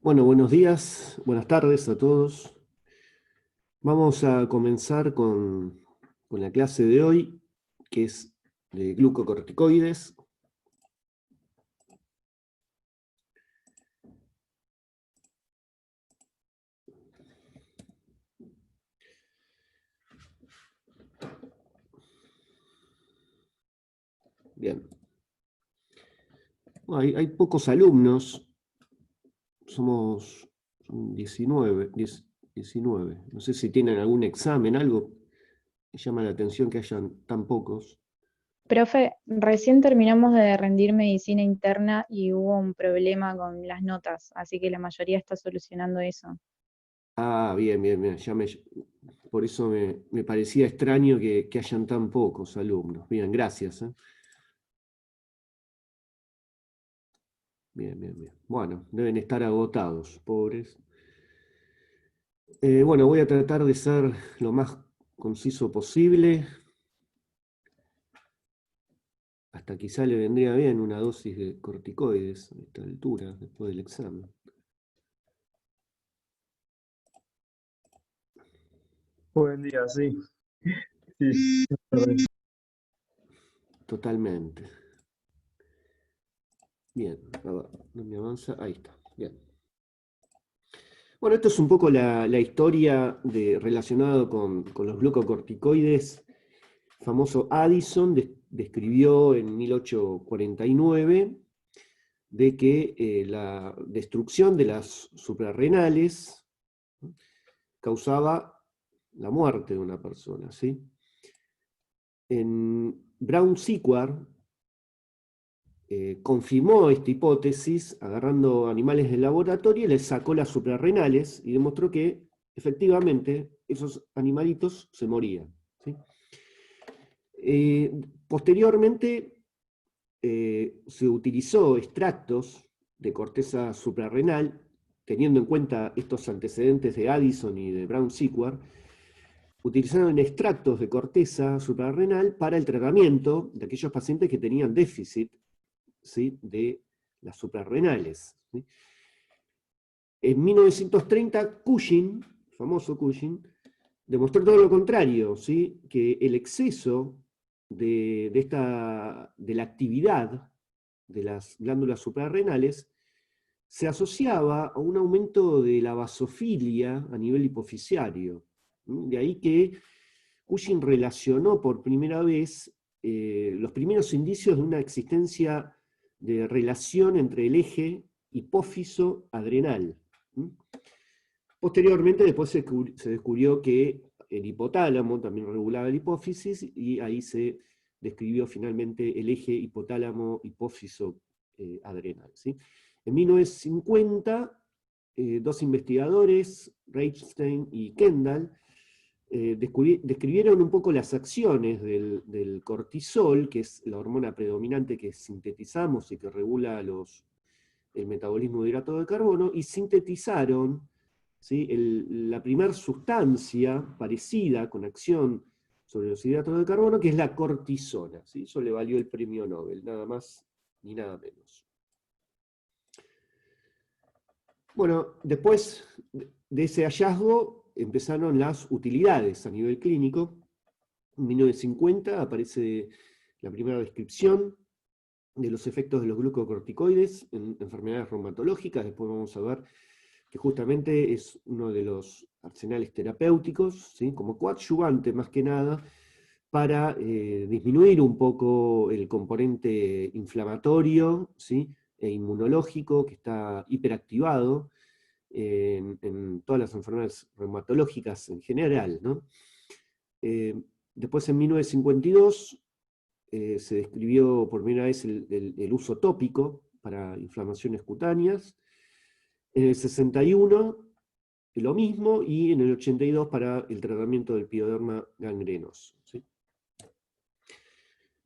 Bueno, buenos días, buenas tardes a todos. Vamos a comenzar con la clase de hoy, que es de glucocorticoides. Bien. Bueno, hay pocos alumnos, son 19. No sé si tienen algún examen, algo. Me llama la atención que hayan tan pocos. Profe, recién terminamos de rendir medicina interna y hubo un problema con las notas, así que la mayoría está solucionando eso. Ah, bien, bien, bien. Por eso me parecía extraño que hayan tan pocos alumnos. Bien, gracias. Bien, bien, bien. Bueno, deben estar agotados, pobres. Bueno, voy a tratar de ser lo más conciso posible. Hasta quizá le vendría bien una dosis de corticoides a esta altura, después del examen. Buen día, sí. Sí. Totalmente. Bien, a ver, no me avanza. Ahí está. Bien. Bueno, esto es un poco la historia relacionada con los glucocorticoides. El famoso Addison describió en 1849 de que la destrucción de las suprarrenales, ¿no?, causaba la muerte de una persona, ¿sí? En Brown-Séquard confirmó esta hipótesis agarrando animales del laboratorio y les sacó las suprarrenales y demostró que efectivamente esos animalitos se morían, ¿sí? Posteriormente se utilizó extractos de corteza suprarrenal, teniendo en cuenta estos antecedentes de Addison y de Brown-Séquard. Utilizaron extractos de corteza suprarrenal para el tratamiento de aquellos pacientes que tenían déficit, ¿sí?, de las suprarrenales, ¿sí? En 1930, Cushing, el famoso Cushing, demostró todo lo contrario, ¿sí?, que el exceso de la actividad de las glándulas suprarrenales se asociaba a un aumento de la basofilia a nivel hipofisiario. De ahí que Cushing relacionó por primera vez los primeros indicios de una existencia de relación entre el eje hipófiso-adrenal. Posteriormente, después se descubrió que el hipotálamo también regulaba la hipófisis y ahí se describió finalmente el eje hipotálamo-hipófiso-adrenal, ¿sí? En 1950, dos investigadores, Reichstein y Kendall, describieron un poco las acciones del cortisol, que es la hormona predominante que sintetizamos y que regula el metabolismo de hidrato de carbono, y sintetizaron, ¿sí?, la primera sustancia parecida con acción sobre los hidratos de carbono, que es la cortisona, ¿sí? Eso le valió el premio Nobel, nada más ni nada menos. Bueno, después de ese hallazgo empezaron las utilidades a nivel clínico. En 1950 aparece la primera descripción de los efectos de los glucocorticoides en enfermedades reumatológicas. Después vamos a ver que justamente es uno de los arsenales terapéuticos, ¿sí?, como coadyuvante más que nada, para disminuir un poco el componente inflamatorio, ¿sí?, e inmunológico que está hiperactivado en todas las enfermedades reumatológicas en general, ¿no? Después, en 1952, se describió por primera vez el uso tópico para inflamaciones cutáneas. En el 61, lo mismo, y en el 82 para el tratamiento del pioderma gangrenoso, ¿sí?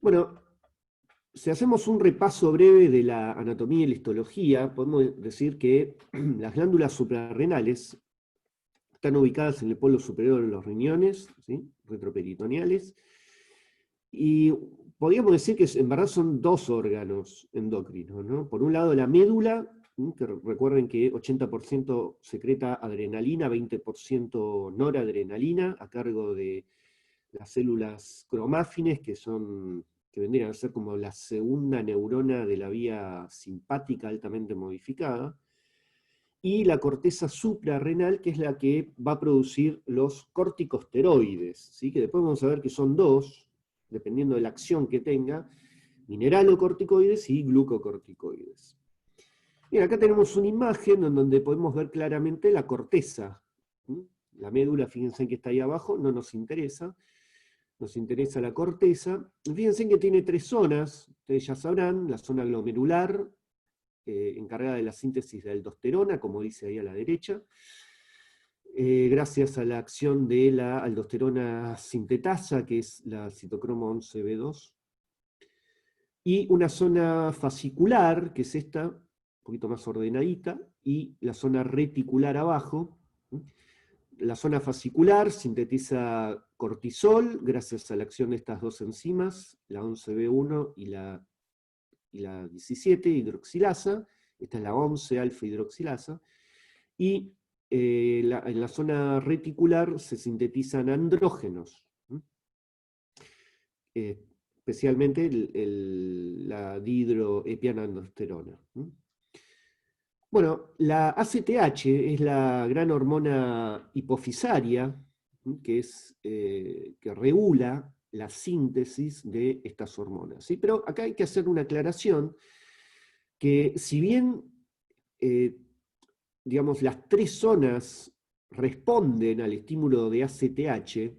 Bueno, si hacemos un repaso breve de la anatomía y la histología, podemos decir que las glándulas suprarrenales están ubicadas en el polo superior de los riñones, ¿sí?, retroperitoneales, y podríamos decir que en verdad son dos órganos endocrinos, ¿no? Por un lado la médula que recuerden que 80% secreta adrenalina, 20% noradrenalina, a cargo de las células cromáfines, que vendrían a ser como la segunda neurona de la vía simpática altamente modificada, y la corteza suprarrenal, que es la que va a producir los corticosteroides, ¿sí? Que después vamos a ver que son dos, dependiendo de la acción que tenga, mineralocorticoides y glucocorticoides. Bien, acá tenemos una imagen en donde podemos ver claramente la corteza. La médula, fíjense que está ahí abajo, no nos interesa. Nos interesa la corteza. Fíjense que tiene tres zonas, ustedes ya sabrán, la zona glomerular, encargada de la síntesis de aldosterona, como dice ahí a la derecha, gracias a la acción de la aldosterona sintetasa, que es la citocromo 11b2, y una zona fascicular, que es esta, un poquito más ordenadita, y la zona reticular abajo. La zona fascicular sintetiza cortisol gracias a la acción de estas dos enzimas, la 11B1 y la 17 hidroxilasa. Esta es la 11 alfa hidroxilasa. Y en la zona reticular se sintetizan andrógenos, especialmente la dihidroepianandrosterona. Bueno, la ACTH es la gran hormona hipofisaria que regula la síntesis de estas hormonas, ¿sí? Pero acá hay que hacer una aclaración que si bien digamos, las tres zonas responden al estímulo de ACTH,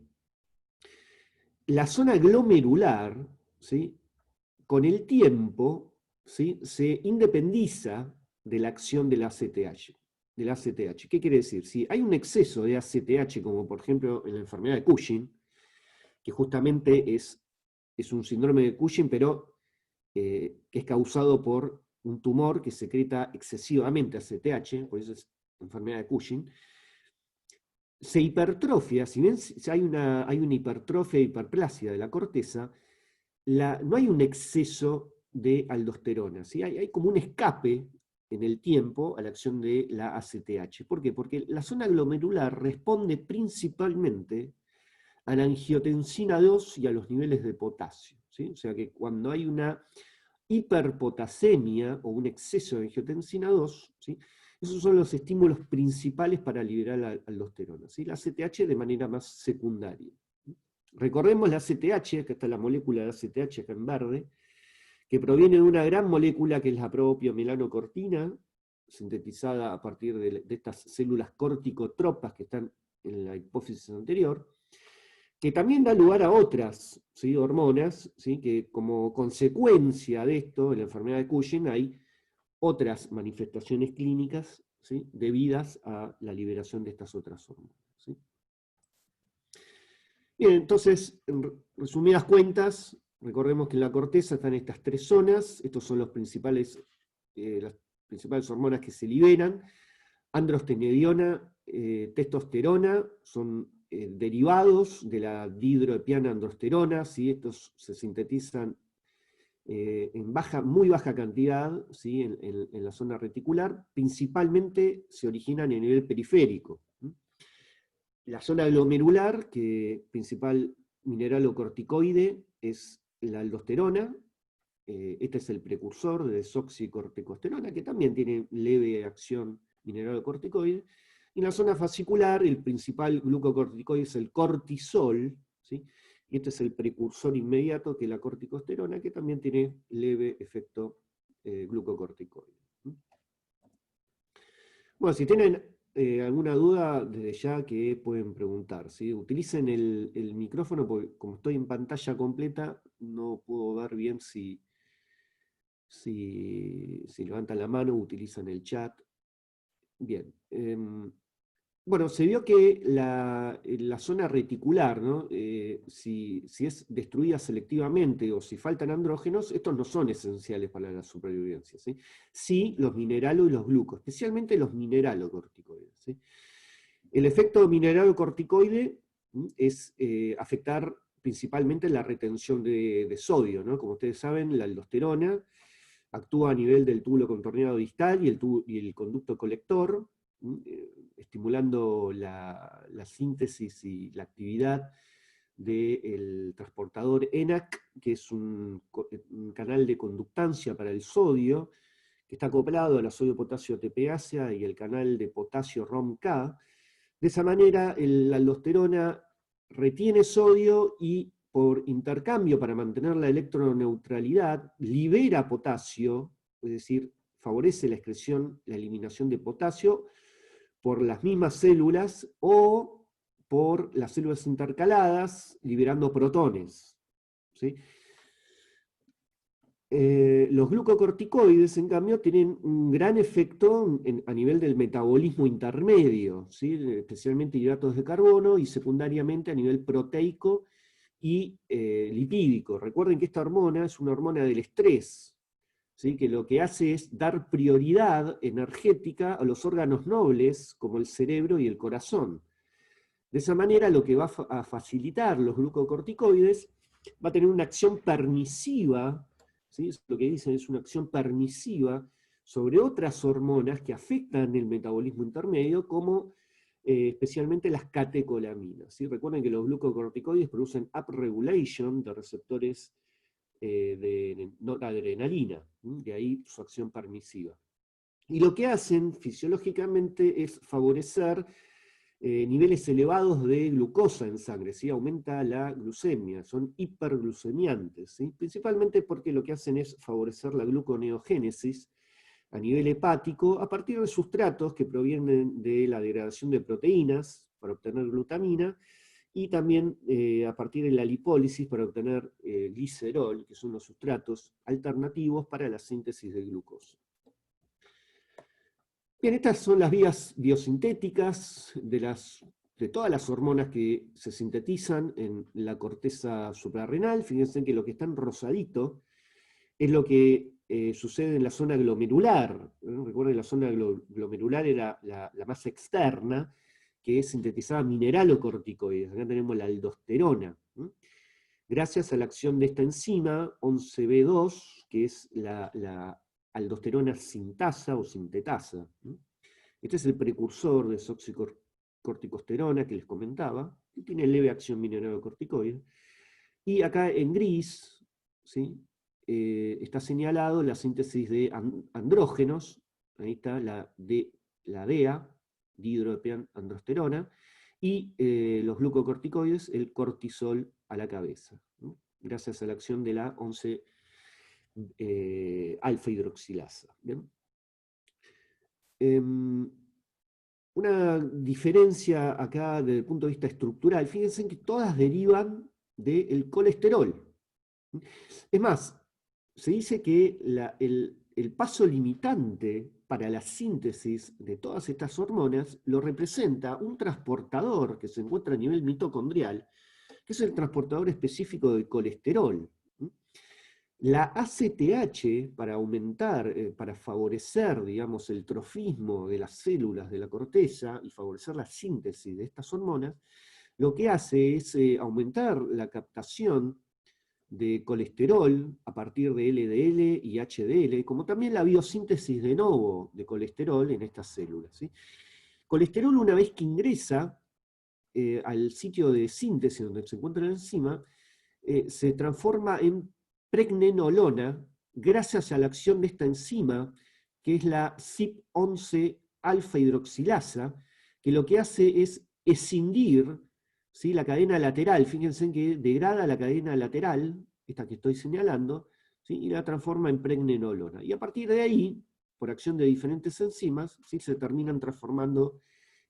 la zona glomerular, ¿sí?, con el tiempo, ¿sí?, se independiza de la acción del ACTH. ¿Qué quiere decir? Si hay un exceso de ACTH, como por ejemplo en la enfermedad de Cushing, que justamente es un síndrome de Cushing, pero que es causado por un tumor que secreta excesivamente ACTH, por eso es enfermedad de Cushing, se hipertrofia, si bien hay una hipertrofia e hiperplasia de la corteza, no hay un exceso de aldosterona, ¿sí? Hay como un escape en el tiempo a la acción de la ACTH. ¿Por qué? Porque la zona glomerular responde principalmente a la angiotensina 2 y a los niveles de potasio, ¿sí? O sea que cuando hay una hiperpotasemia o un exceso de angiotensina 2, ¿sí?, esos son los estímulos principales para liberar la aldosterona, ¿sí? La ACTH de manera más secundaria. Recordemos la ACTH, acá está la molécula de ACTH acá en verde, que proviene de una gran molécula que es la propiomilanocortina, sintetizada a partir de estas células corticotropas que están en la hipófisis anterior, que también da lugar a otras, ¿sí?, hormonas, ¿sí?, que como consecuencia de esto, en la enfermedad de Cushing, hay otras manifestaciones clínicas, ¿sí?, debidas a la liberación de estas otras hormonas, ¿sí? Bien, entonces, en resumidas cuentas, recordemos que en la corteza están estas tres zonas, estos son las principales hormonas que se liberan: androstenediona, testosterona, son derivados de la dihidroepianandrosterona, ¿sí? Estos se sintetizan en muy baja cantidad, ¿sí?, en la zona reticular, principalmente se originan en nivel periférico. La zona glomerular, que principal mineralocorticoide es la aldosterona, este es el precursor de desoxicorticosterona, que también tiene leve acción mineralocorticoide. Y en la zona fascicular, el principal glucocorticoide es el cortisol, ¿sí?, y este es el precursor inmediato, que es la corticosterona, que también tiene leve efecto glucocorticoide. Bueno, si tienen alguna duda, desde ya que pueden preguntar, ¿sí? Utilicen el micrófono, porque como estoy en pantalla completa, no puedo ver bien si levantan la mano o utilizan el chat. Bien. Bueno, se vio que la zona reticular, ¿no?, si es destruida selectivamente o si faltan andrógenos, estos no son esenciales para la supervivencia, ¿sí? Sí, los mineralo y los glucos, especialmente los mineralocorticoides, ¿sí? El efecto mineralocorticoide es afectar principalmente la retención de sodio, ¿no? Como ustedes saben, la aldosterona actúa a nivel del túbulo contorneado distal y el conducto colector, estimulando la síntesis y la actividad del transportador ENAC, que es un canal de conductancia para el sodio, que está acoplado a la sodio-potasio ATPasa y el canal de potasio ROMK. De esa manera, la aldosterona retiene sodio y, por intercambio, para mantener la electroneutralidad, libera potasio, es decir, favorece la excreción, la eliminación de potasio por las mismas células o por las células intercaladas, liberando protones, ¿sí? Los glucocorticoides, en cambio, tienen un gran efecto a nivel del metabolismo intermedio, ¿sí? Especialmente hidratos de carbono y secundariamente a nivel proteico y lipídico. Recuerden que esta hormona es una hormona del estrés, ¿sí? Que lo que hace es dar prioridad energética a los órganos nobles, como el cerebro y el corazón. De esa manera, lo que va a facilitar los glucocorticoides va a tener una acción permisiva, ¿sí? Lo que dicen es una acción permisiva sobre otras hormonas que afectan el metabolismo intermedio, como especialmente las catecolaminas, ¿sí? Recuerden que los glucocorticoides producen upregulation de receptores de noradrenalina, de ahí su acción permisiva. Y lo que hacen fisiológicamente es favorecer niveles elevados de glucosa en sangre, ¿sí? Aumenta la glucemia, son hiperglucemiantes, ¿sí? Principalmente porque lo que hacen es favorecer la gluconeogénesis a nivel hepático a partir de sustratos que provienen de la degradación de proteínas para obtener glutamina, y también a partir de la lipólisis para obtener glicerol, que son los sustratos alternativos para la síntesis de glucosa. Bien, estas son las vías biosintéticas de todas las hormonas que se sintetizan en la corteza suprarrenal. Fíjense que lo que está en rosadito es lo que sucede en la zona glomerular. Recuerden, la zona glomerular era la más externa, que sintetizaba mineralocorticoides. Acá tenemos la aldosterona. Gracias a la acción de esta enzima, 11B2, que es la aldosterona sintasa o sintetasa. Este es el precursor de desoxicorticosterona que les comentaba, que tiene leve acción mineralocorticoide. Y acá en gris, ¿sí? Está señalado la síntesis de andrógenos, ahí está la DEA, dihidroepiandrosterona, y los glucocorticoides, el cortisol a la cabeza, ¿no? Gracias a la acción de la 11 alfa hidroxilasa. ¿Bien? Una diferencia acá desde el punto de vista estructural, fíjense que todas derivan del colesterol. Es más, se dice que el paso limitante para la síntesis de todas estas hormonas lo representa un transportador que se encuentra a nivel mitocondrial, que es el transportador específico del colesterol. La ACTH, para aumentar, para favorecer, digamos, el trofismo de las células de la corteza y favorecer la síntesis de estas hormonas, lo que hace es aumentar la captación de colesterol a partir de LDL y HDL, como también la biosíntesis de novo de colesterol en estas células, ¿sí? Colesterol, una vez que ingresa al sitio de síntesis donde se encuentra la enzima, se transforma en pregnenolona gracias a la acción de esta enzima, que es la CYP11 alfa hidroxilasa, que lo que hace es escindir, ¿sí? La cadena lateral. Fíjense que degrada la cadena lateral, esta que estoy señalando, ¿sí? Y la transforma en pregnenolona. Y a partir de ahí, por acción de diferentes enzimas, ¿sí? Se terminan transformando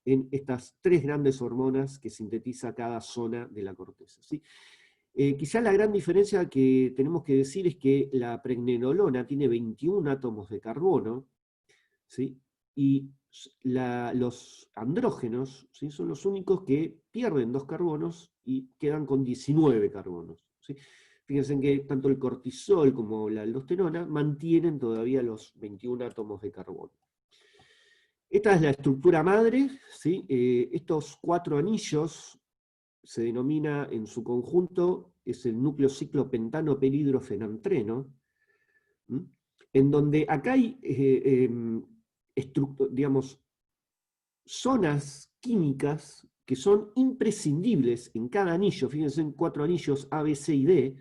en estas tres grandes hormonas que sintetiza cada zona de la corteza, ¿sí? Quizá la gran diferencia que tenemos que decir es que la pregnenolona tiene 21 átomos de carbono, ¿sí? Y los andrógenos, ¿sí? Son los únicos que pierden 2 carbonos y quedan con 19 carbonos, ¿sí? Fíjense que tanto el cortisol como la aldosterona mantienen todavía los 21 átomos de carbono. Esta es la estructura madre, ¿sí? Estos 4 anillos se denomina en su conjunto, es el núcleo ciclopentano pelhidrofenantreno. en donde acá hay, digamos, zonas químicas que son imprescindibles en cada anillo. Fíjense en 4 anillos A, B, C y D.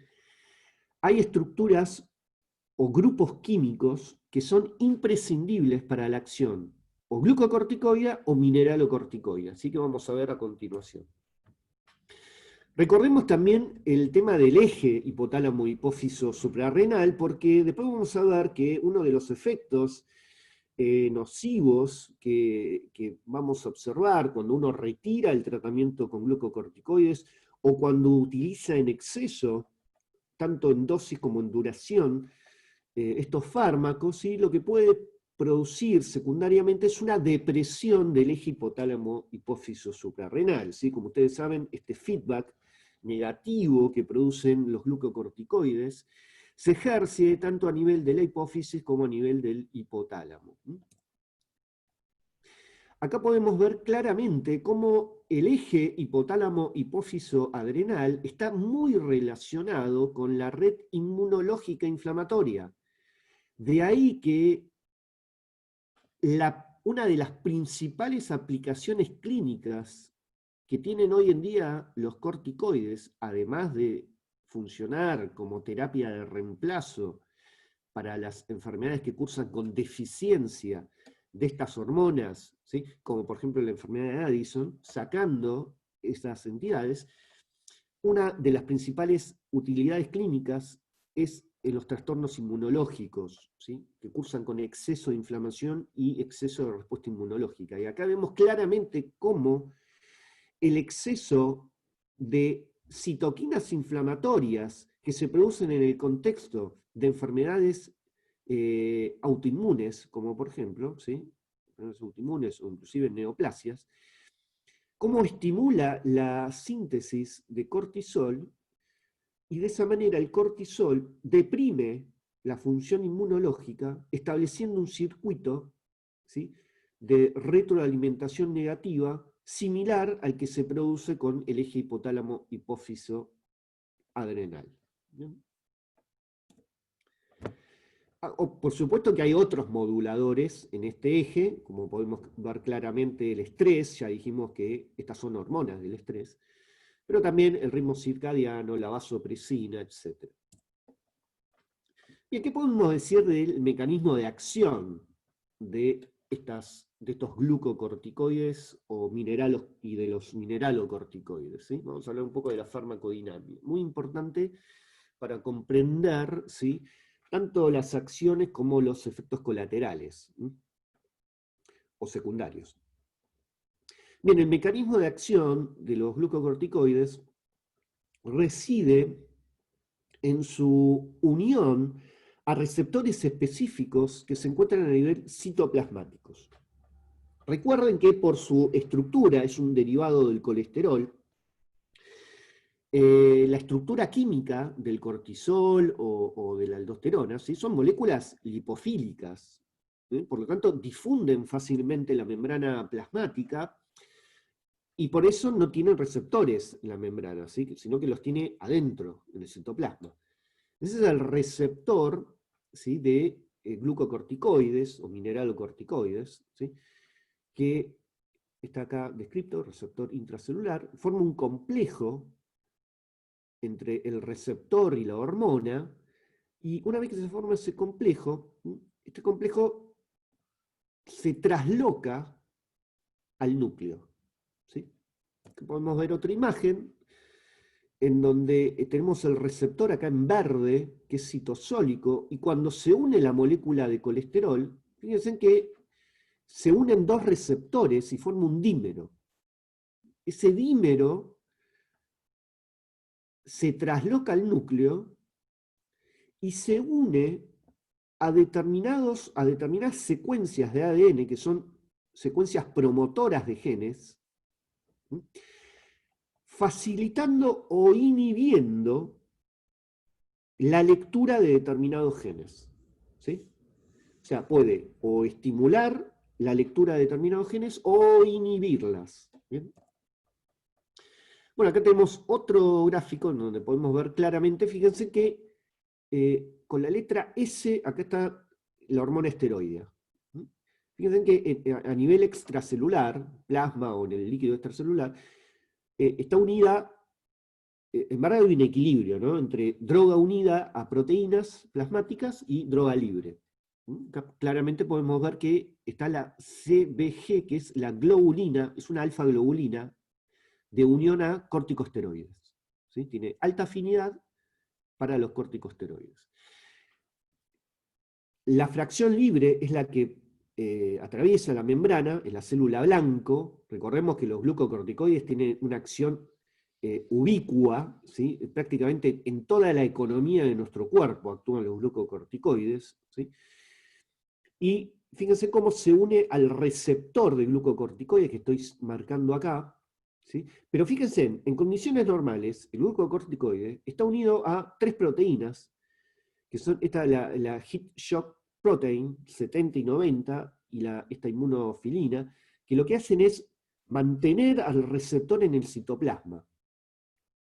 Hay estructuras o grupos químicos que son imprescindibles para la acción, o glucocorticoide o mineralocorticoide. Así que vamos a ver a continuación. Recordemos también el tema del eje hipotálamo-hipófiso suprarrenal, porque después vamos a ver que uno de los efectos nocivos que vamos a observar cuando uno retira el tratamiento con glucocorticoides o cuando utiliza en exceso, tanto en dosis como en duración, estos fármacos, ¿sí? Lo que puede producir secundariamente es una depresión del eje hipotálamo-hipófiso suprarrenal, ¿sí? Como ustedes saben, este feedback negativo que producen los glucocorticoides se ejerce tanto a nivel de la hipófisis como a nivel del hipotálamo. Acá podemos ver claramente cómo el eje hipotálamo-hipófiso-adrenal está muy relacionado con la red inmunológica inflamatoria. De ahí que una de las principales aplicaciones clínicas que tienen hoy en día los corticoides, además de funcionar como terapia de reemplazo para las enfermedades que cursan con deficiencia de estas hormonas, ¿sí? Como por ejemplo la enfermedad de Addison, sacando esas entidades, una de las principales utilidades clínicas es en los trastornos inmunológicos, ¿sí? Que cursan con exceso de inflamación y exceso de respuesta inmunológica. Y acá vemos claramente cómo el exceso de citoquinas inflamatorias que se producen en el contexto de enfermedades autoinmunes, como por ejemplo, ¿sí? Enfermedades autoinmunes o inclusive neoplasias, cómo estimula la síntesis de cortisol, y de esa manera el cortisol deprime la función inmunológica, estableciendo un circuito, ¿sí?, de retroalimentación negativa similar al que se produce con el eje hipotálamo-hipófiso-adrenal. Por supuesto que hay otros moduladores en este eje, como podemos ver claramente el estrés, ya dijimos que estas son hormonas del estrés, pero también el ritmo circadiano, la vasopresina, etc. Bien, ¿qué podemos decir del mecanismo de acción de estos glucocorticoides y de los mineralocorticoides? ¿Sí? Vamos a hablar un poco de la farmacodinámica. Muy importante para comprender, ¿sí?, tanto las acciones como los efectos colaterales, ¿sí?, o secundarios. Bien, el mecanismo de acción de los glucocorticoides reside en su unión a receptores específicos que se encuentran a nivel citoplasmáticos. Recuerden que por su estructura, es un derivado del colesterol, la estructura química del cortisol o de la aldosterona, ¿sí?, son moléculas lipofílicas, ¿sí? Por lo tanto difunden fácilmente la membrana plasmática y por eso no tienen receptores en la membrana, ¿sí?, sino que los tiene adentro, en el citoplasma. Ese es el receptor, ¿sí?, de glucocorticoides o mineralocorticoides, ¿sí?, que está acá descrito, receptor intracelular, forma un complejo entre el receptor y la hormona, y una vez que se forma ese complejo, este complejo se trasloca al núcleo, ¿sí? Podemos ver otra imagen en donde tenemos el receptor acá en verde, que es citosólico, y cuando se une la molécula de colesterol, fíjense que se unen dos receptores y forma un dímero. Ese dímero se trasloca al núcleo y se une a determinadas secuencias de ADN, que son secuencias promotoras de genes, facilitando o inhibiendo la lectura de determinados genes, ¿sí? O sea, puede o estimular la lectura de determinados genes o inhibirlas. ¿Bien? Bueno, acá tenemos otro gráfico en donde podemos ver claramente, fíjense que con la letra S, acá está la hormona esteroidea. Fíjense que a nivel extracelular, plasma o en el líquido extracelular, está unida, en verdad hay un equilibrio, ¿no?, entre droga unida a proteínas plasmáticas y droga libre. Claramente podemos ver que está la CBG, que es la globulina, es una alfa-globulina de unión a corticosteroides. ¿Sí? Tiene alta afinidad para los corticosteroides. La fracción libre es la que atraviesa la membrana, en la célula blanco. Recordemos que los glucocorticoides tienen una acción ubicua, ¿sí? Prácticamente en toda la economía de nuestro cuerpo actúan los glucocorticoides, ¿sí? Y fíjense cómo se une al receptor de glucocorticoides que estoy marcando acá, ¿sí? Pero fíjense, en condiciones normales, el glucocorticoide está unido a 3 proteínas, que son la heat shock protein 70 y 90, y esta inmunofilina, que lo que hacen es mantener al receptor en el citoplasma,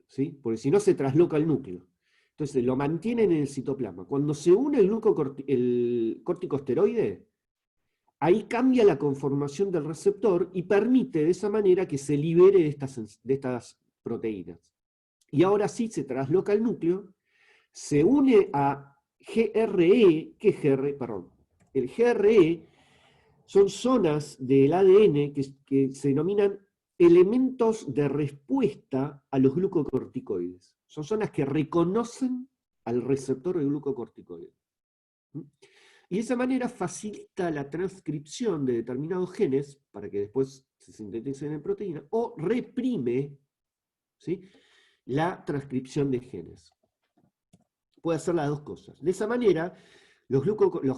¿sí? Porque si no se trasloca el núcleo. Entonces lo mantienen en el citoplasma. Cuando se une el corticosteroide, ahí cambia la conformación del receptor y permite de esa manera que se libere de estas proteínas. Y ahora sí se trasloca el núcleo, se une a GRE, ¿qué es GRE? Perdón. El GRE son zonas del ADN que se denominan elementos de respuesta a los glucocorticoides. Son zonas que reconocen al receptor de glucocorticoides. Y de esa manera facilita la transcripción de determinados genes para que después se sinteticen en proteína, o reprime, ¿sí?, la transcripción de genes. Puede hacer las dos cosas. De esa manera, los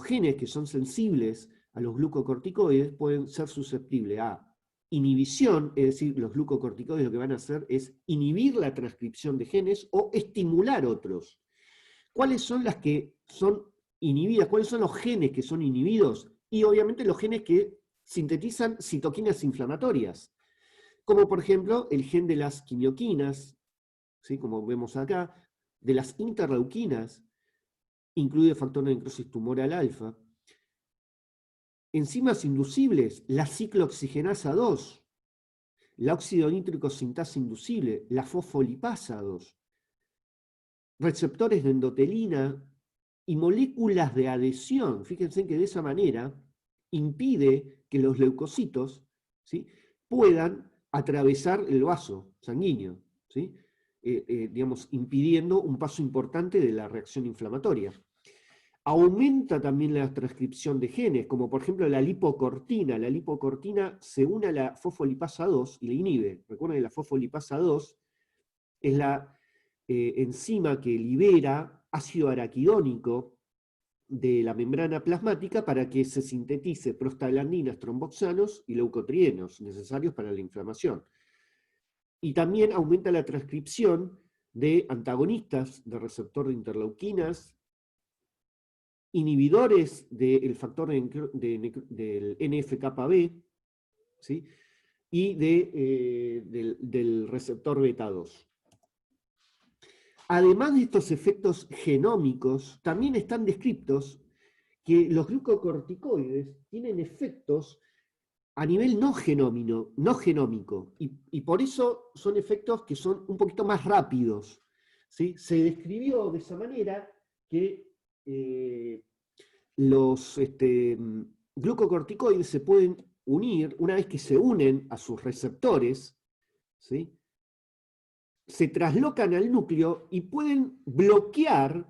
genes que son sensibles a los glucocorticoides pueden ser susceptibles a inhibición, es decir, los glucocorticoides lo que van a hacer es inhibir la transcripción de genes o estimular otros. ¿Cuáles son las que son inhibidas? ¿Cuáles son los genes que son inhibidos? Y obviamente los genes que sintetizan citoquinas inflamatorias, como por ejemplo el gen de las quimioquinas, ¿sí?, como vemos acá, de las interleuquinas, incluido el factor de necrosis tumoral alfa, enzimas inducibles, la ciclooxigenasa 2, la óxido nítrico sintasa inducible, la fosfolipasa 2, receptores de endotelina y moléculas de adhesión. Fíjense que de esa manera impide que los leucocitos, ¿sí?, puedan atravesar el vaso sanguíneo, ¿sí?, digamos, impidiendo un paso importante de la reacción inflamatoria. Aumenta también la transcripción de genes, como por ejemplo la lipocortina. La lipocortina se une a la fosfolipasa 2 y la inhibe. Recuerden que la fosfolipasa 2 es la enzima que libera ácido araquidónico de la membrana plasmática para que se sintetice prostaglandinas, tromboxanos y leucotrienos necesarios para la inflamación. Y también aumenta la transcripción de antagonistas del receptor de interleuquinas, inhibidores del factor del NF-κB, ¿sí?, y del receptor beta 2. Además de estos efectos genómicos, también están descritos que los glucocorticoides tienen efectos a nivel no genómico, y por eso son efectos que son un poquito más rápidos, ¿sí? Se describió de esa manera que los glucocorticoides se pueden unir, una vez que se unen a sus receptores, ¿sí?, se traslocan al núcleo y pueden bloquear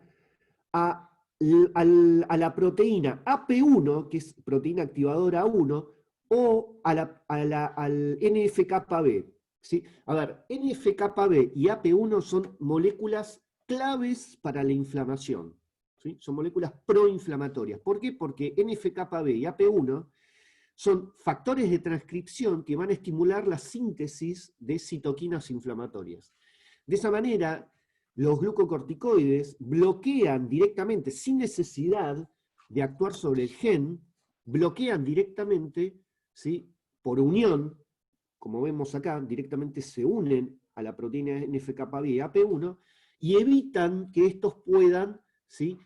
a la proteína AP1, que es proteína activadora 1, o al NF-κB. ¿Sí? A ver, NF-κB y AP1 son moléculas claves para la inflamación, ¿sí? Son moléculas proinflamatorias. ¿Por qué? Porque NF-κB y AP1 son factores de transcripción que van a estimular la síntesis de citoquinas inflamatorias. De esa manera, los glucocorticoides bloquean directamente, sin necesidad de actuar sobre el gen, bloquean directamente, ¿sí?, por unión, como vemos acá, directamente se unen a la proteína NF-κB y AP1, y evitan que estos puedan, ¿sí?,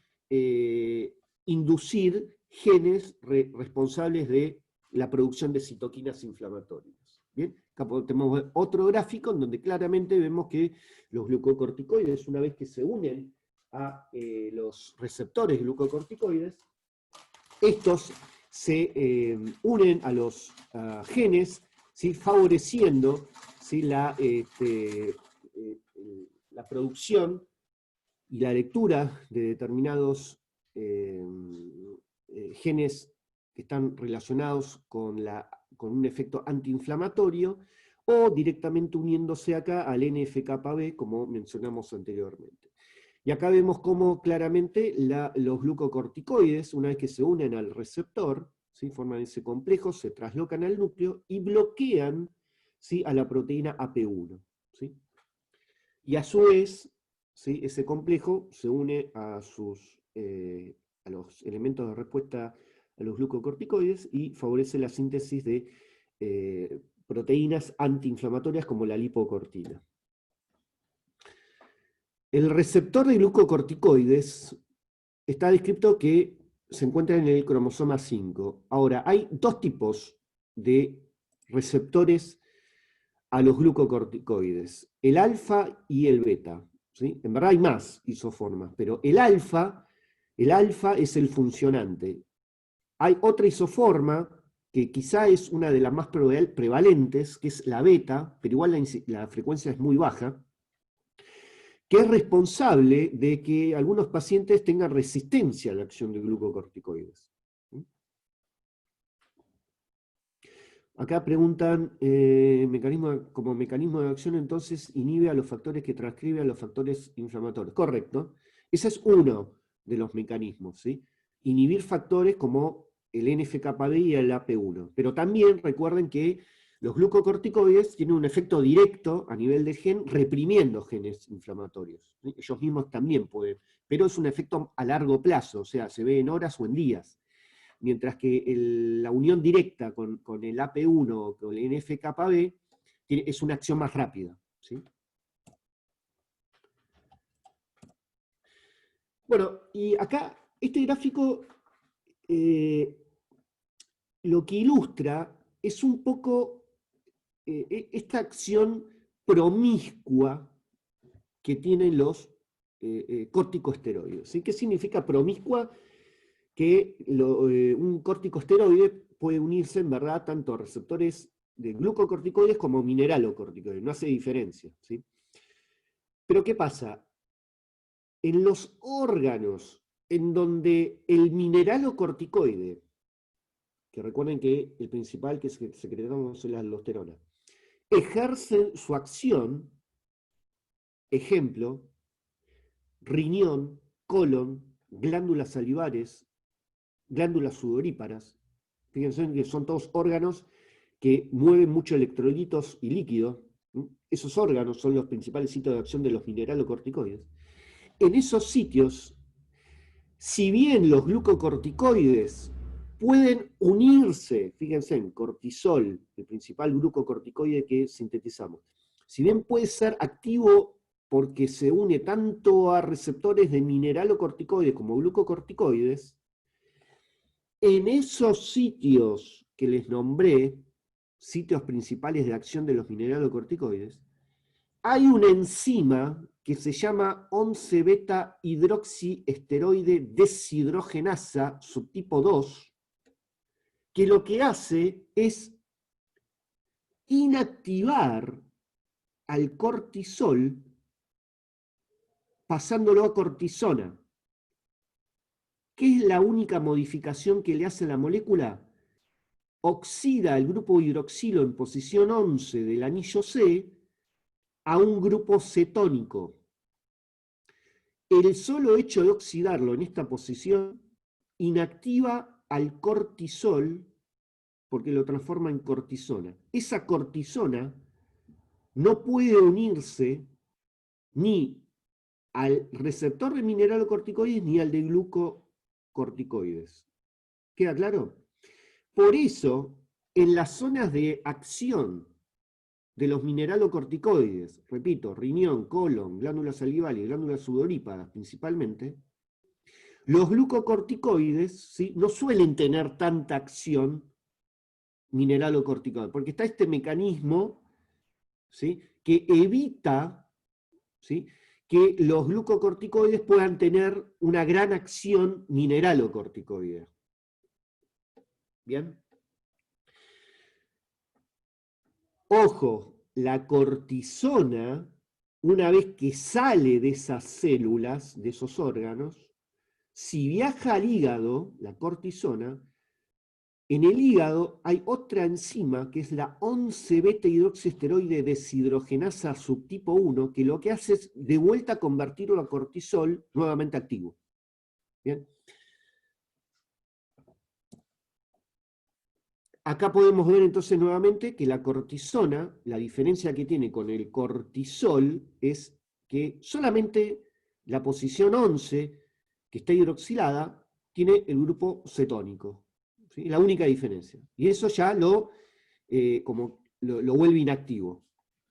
inducir genes responsables de la producción de citoquinas inflamatorias. ¿Bien? Acá tenemos otro gráfico en donde claramente vemos que los glucocorticoides, una vez que se unen a los receptores glucocorticoides, estos se unen a los genes, ¿sí? Favoreciendo, ¿sí? la producción y la lectura de determinados genes que están relacionados con un efecto antiinflamatorio, o directamente uniéndose acá al NF-κB, como mencionamos anteriormente. Y acá vemos cómo claramente los glucocorticoides, una vez que se unen al receptor, ¿sí? Forman ese complejo, se traslocan al núcleo y bloquean, ¿sí? A la proteína AP1. ¿Sí? Y a su vez, ¿sí? Ese complejo se une a los elementos de respuesta a los glucocorticoides y favorece la síntesis de proteínas antiinflamatorias como la lipocortina. El receptor de glucocorticoides está descrito que se encuentra en el cromosoma 5. Ahora, hay dos tipos de receptores a los glucocorticoides, el alfa y el beta. ¿Sí? En verdad hay más isoformas, pero el alfa es el funcionante. Hay otra isoforma que quizá es una de las más prevalentes, que es la beta, pero igual la frecuencia es muy baja, que es responsable de que algunos pacientes tengan resistencia a la acción de glucocorticoides. Acá preguntan, como mecanismo de acción entonces inhibe a los factores que transcriben a los factores inflamatorios. Correcto. Ese es uno de los mecanismos, ¿sí? Inhibir factores como el NF-κB y el AP1. Pero también recuerden que los glucocorticoides tienen un efecto directo a nivel del gen reprimiendo genes inflamatorios. ¿Sí? Ellos mismos también pueden, pero es un efecto a largo plazo, o sea, se ve en horas o en días. Mientras que la unión directa con el AP1 o con el NF-κB es una acción más rápida. ¿Sí? Bueno, y acá este gráfico lo que ilustra es un poco esta acción promiscua que tienen los corticosteroides. ¿Sí? ¿Qué significa promiscua? Que un corticosteroide puede unirse en verdad tanto a receptores de glucocorticoides como mineralocorticoides, no hace diferencia. ¿Sí? Pero ¿qué pasa? En los órganos en donde el mineralocorticoide, que recuerden que el principal que secretamos es la aldosterona, ejerce su acción, ejemplo, riñón, colon, glándulas salivares, glándulas sudoríparas. Fíjense que son todos órganos que mueven mucho electrolitos y líquidos. Esos órganos son los principales sitios de acción de los mineralocorticoides. En esos sitios, si bien los glucocorticoides pueden unirse, fíjense, en cortisol, el principal glucocorticoide que sintetizamos, si bien puede ser activo porque se une tanto a receptores de mineralocorticoides como glucocorticoides, en esos sitios que les nombré, sitios principales de acción de los mineralocorticoides, hay una enzima que se llama 11-beta hidroxiesteroide deshidrogenasa subtipo 2, que lo que hace es inactivar al cortisol pasándolo a cortisona. ¿Qué es la única modificación que le hace la molécula? Oxida el grupo hidroxilo en posición 11 del anillo C a un grupo cetónico. El solo hecho de oxidarlo en esta posición inactiva al cortisol porque lo transforma en cortisona. Esa cortisona no puede unirse ni al receptor de mineralocorticoides ni al de glucocorticoides. ¿Queda claro? Por eso, en las zonas de acción de los mineralocorticoides, repito, riñón, colon, glándula salival y glándulas sudoríparas principalmente, Los glucocorticoides, ¿sí?, no suelen tener tanta acción mineralocorticoide, porque está este mecanismo, ¿sí?, que evita, ¿sí?, que los glucocorticoides puedan tener una gran acción mineralocorticoide. ¿Bien? Ojo, la cortisona, una vez que sale de esas células, de esos órganos, si viaja al hígado, la cortisona, en el hígado hay otra enzima que es la 11-beta-hidroxiesteroide deshidrogenasa subtipo 1, que lo que hace es de vuelta convertirlo a cortisol nuevamente activo. ¿Bien? Acá podemos ver entonces nuevamente que la cortisona, la diferencia que tiene con el cortisol es que solamente la posición 11, que está hidroxilada, tiene el grupo cetónico. ¿Sí? La única diferencia. Y eso ya lo vuelve inactivo.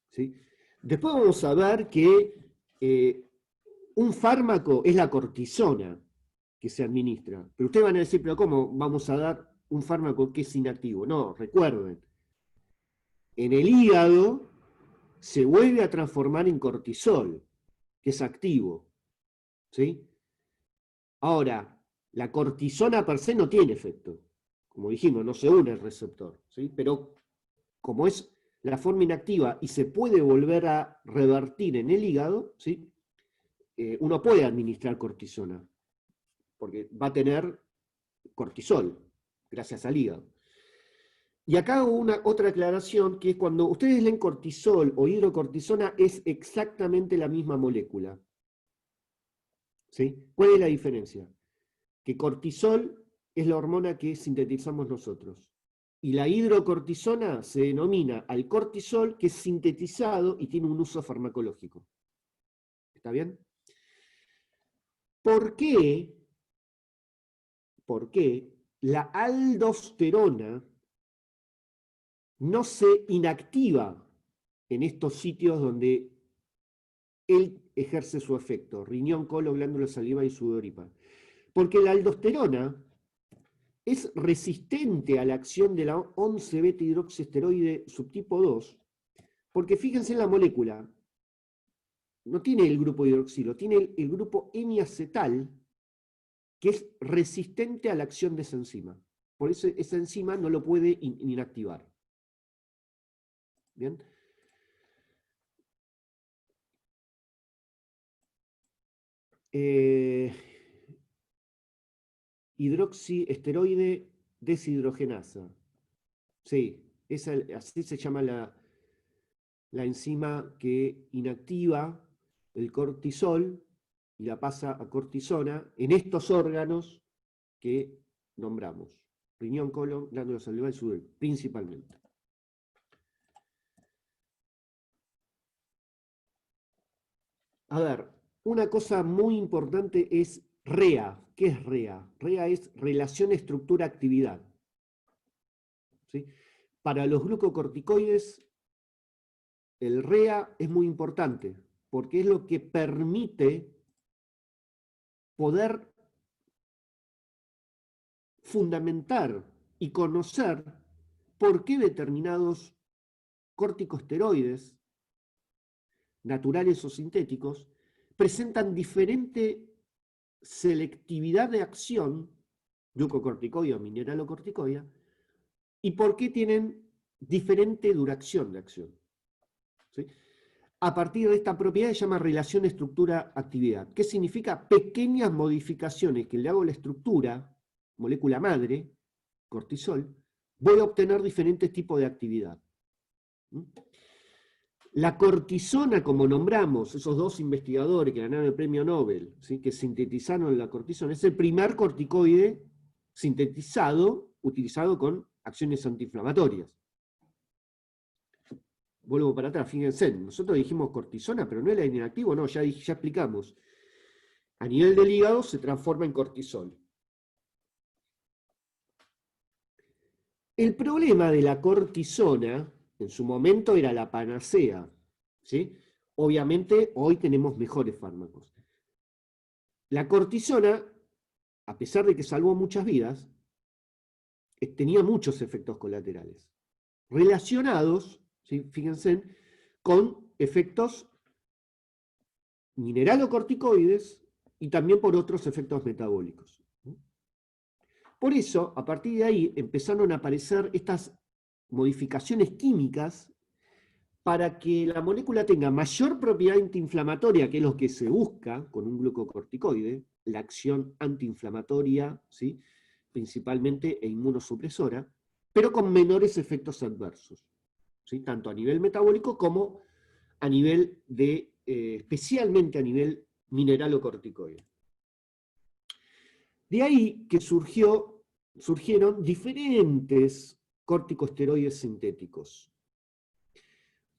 ¿Sí? Después vamos a ver que un fármaco es la cortisona que se administra. Pero ustedes van a decir, pero ¿cómo vamos a dar un fármaco que es inactivo? No, recuerden, en el hígado se vuelve a transformar en cortisol, que es activo. ¿Sí? Ahora, la cortisona per se no tiene efecto. Como dijimos, no se une al receptor. ¿Sí? Pero como es la forma inactiva y se puede volver a revertir en el hígado, ¿sí?, uno puede administrar cortisona, porque va a tener cortisol, gracias al hígado. Y acá hago otra aclaración, que es cuando ustedes leen cortisol o hidrocortisona, es exactamente la misma molécula. ¿Sí? ¿Cuál es la diferencia? Que cortisol es la hormona que sintetizamos nosotros. Y la hidrocortisona se denomina al cortisol, que es sintetizado y tiene un uso farmacológico. ¿Está bien? ¿Por qué la aldosterona no se inactiva en estos sitios donde él ejerce su efecto? Riñón, colon, glándula saliva y sudorípara. Porque la aldosterona es resistente a la acción de la 11-beta-hidroxiesteroide subtipo 2, porque fíjense en la molécula, no tiene el grupo hidroxilo, tiene el grupo hemiacetal, que es resistente a la acción de esa enzima. Por eso esa enzima no lo puede inactivar. ¿Bien? Hidroxiesteroide deshidrogenasa. Sí, así se llama la enzima que inactiva el cortisol y la pasa a cortisona en estos órganos que nombramos. Riñón, colon, glándula salival y sudorípara, principalmente. A ver, una cosa muy importante es REA. ¿Qué es REA? REA es relación estructura-actividad. ¿Sí? Para los glucocorticoides, el REA es muy importante, porque es lo que permite poder fundamentar y conocer por qué determinados corticosteroides, naturales o sintéticos, presentan diferente selectividad de acción, glucocorticoide o mineralocorticoide, y por qué tienen diferente duración de acción. ¿Sí? A partir de esta propiedad se llama relación estructura-actividad. ¿Qué significa? Pequeñas modificaciones que le hago a la estructura, molécula madre, cortisol, voy a obtener diferentes tipos de actividad. La cortisona, como nombramos, esos dos investigadores que ganaron el premio Nobel, ¿sí?, que sintetizaron la cortisona, es el primer corticoide sintetizado, utilizado con acciones antiinflamatorias. Vuelvo para atrás, fíjense, nosotros dijimos cortisona, pero no era inactivo, no, ya explicamos. A nivel del hígado se transforma en cortisol. El problema de la cortisona, en su momento era la panacea, ¿sí? Obviamente hoy tenemos mejores fármacos. La cortisona a pesar de que salvó muchas vidas, tenía muchos efectos colaterales, relacionados, ¿sí? Fíjense, con efectos mineralocorticoides y también por otros efectos metabólicos. Por eso, a partir de ahí, empezaron a aparecer estas modificaciones químicas para que la molécula tenga mayor propiedad antiinflamatoria, que es lo que se busca con un glucocorticoide, la acción antiinflamatoria, ¿sí? Principalmente e inmunosupresora, pero con menores efectos adversos, ¿sí? Tanto a nivel metabólico como a nivel de, especialmente a nivel mineralocorticoide. De ahí que surgieron diferentes corticosteroides sintéticos.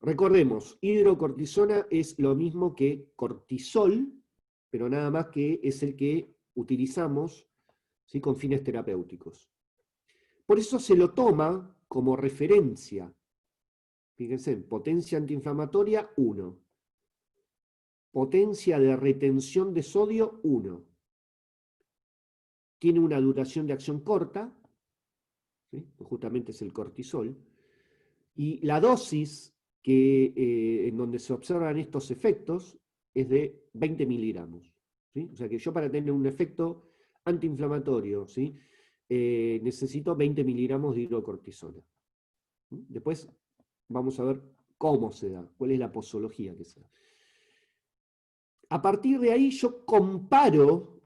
Recordemos, hidrocortisona es lo mismo que cortisol, pero nada más que es el que utilizamos, ¿sí? Con fines terapéuticos. Por eso se lo toma como referencia. Fíjense, potencia antiinflamatoria 1. Potencia de retención de sodio 1. Tiene una duración de acción corta, ¿sí? Justamente es el cortisol. Y la dosis en donde se observan estos efectos es de 20 miligramos. ¿Sí? O sea que yo para tener un efecto antiinflamatorio, ¿sí? Necesito 20 miligramos de hidrocortisona. Después vamos a ver cómo se da, cuál es la posología que se da. A partir de ahí yo comparo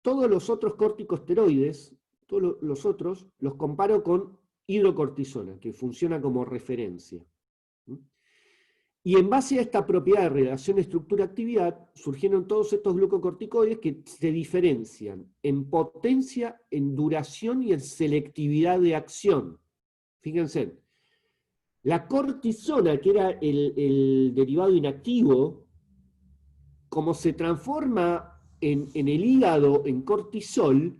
todos los otros corticosteroides, todos los otros, los comparo con hidrocortisona, que funciona como referencia. Y en base a esta propiedad de relación estructura-actividad, surgieron todos estos glucocorticoides que se diferencian en potencia, en duración y en selectividad de acción. Fíjense, la cortisona, que era el derivado inactivo, como se transforma en el hígado en cortisol,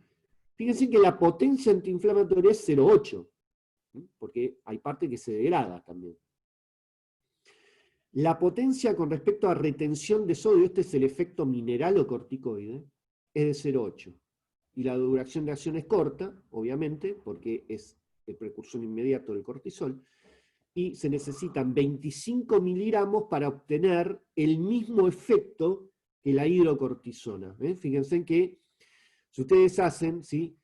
fíjense que la potencia antiinflamatoria es 0,8, porque hay parte que se degrada también. La potencia con respecto a retención de sodio, este es el efecto mineralocorticoide, es de 0,8. Y la duración de acción es corta, obviamente, porque es el precursor inmediato del cortisol, y se necesitan 25 miligramos para obtener el mismo efecto que la hidrocortisona. Fíjense que si ustedes hacen, ¿sí?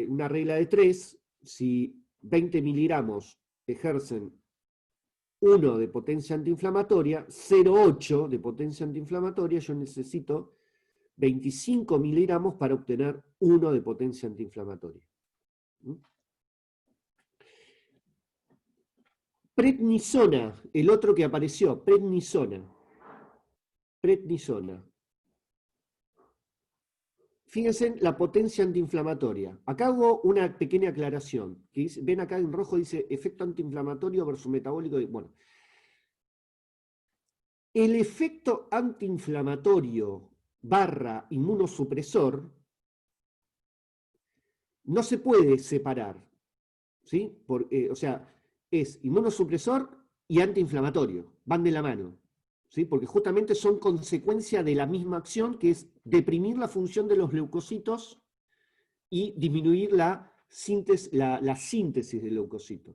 Una regla de 3, si 20 miligramos ejercen 1 de potencia antiinflamatoria, 0,8 de potencia antiinflamatoria, yo necesito 25 miligramos para obtener 1 de potencia antiinflamatoria. Prednisona, el otro que apareció, prednisona. Fíjense la potencia antiinflamatoria. Acá hago una pequeña aclaración. Que dice, ven acá en rojo, dice efecto antiinflamatorio versus metabólico. Bueno, el efecto antiinflamatorio / inmunosupresor no se puede separar. ¿Sí? O sea, es inmunosupresor y antiinflamatorio. Van de la mano. ¿Sí? Porque justamente son consecuencia de la misma acción, que es deprimir la función de los leucocitos y disminuir la síntesis de leucocitos.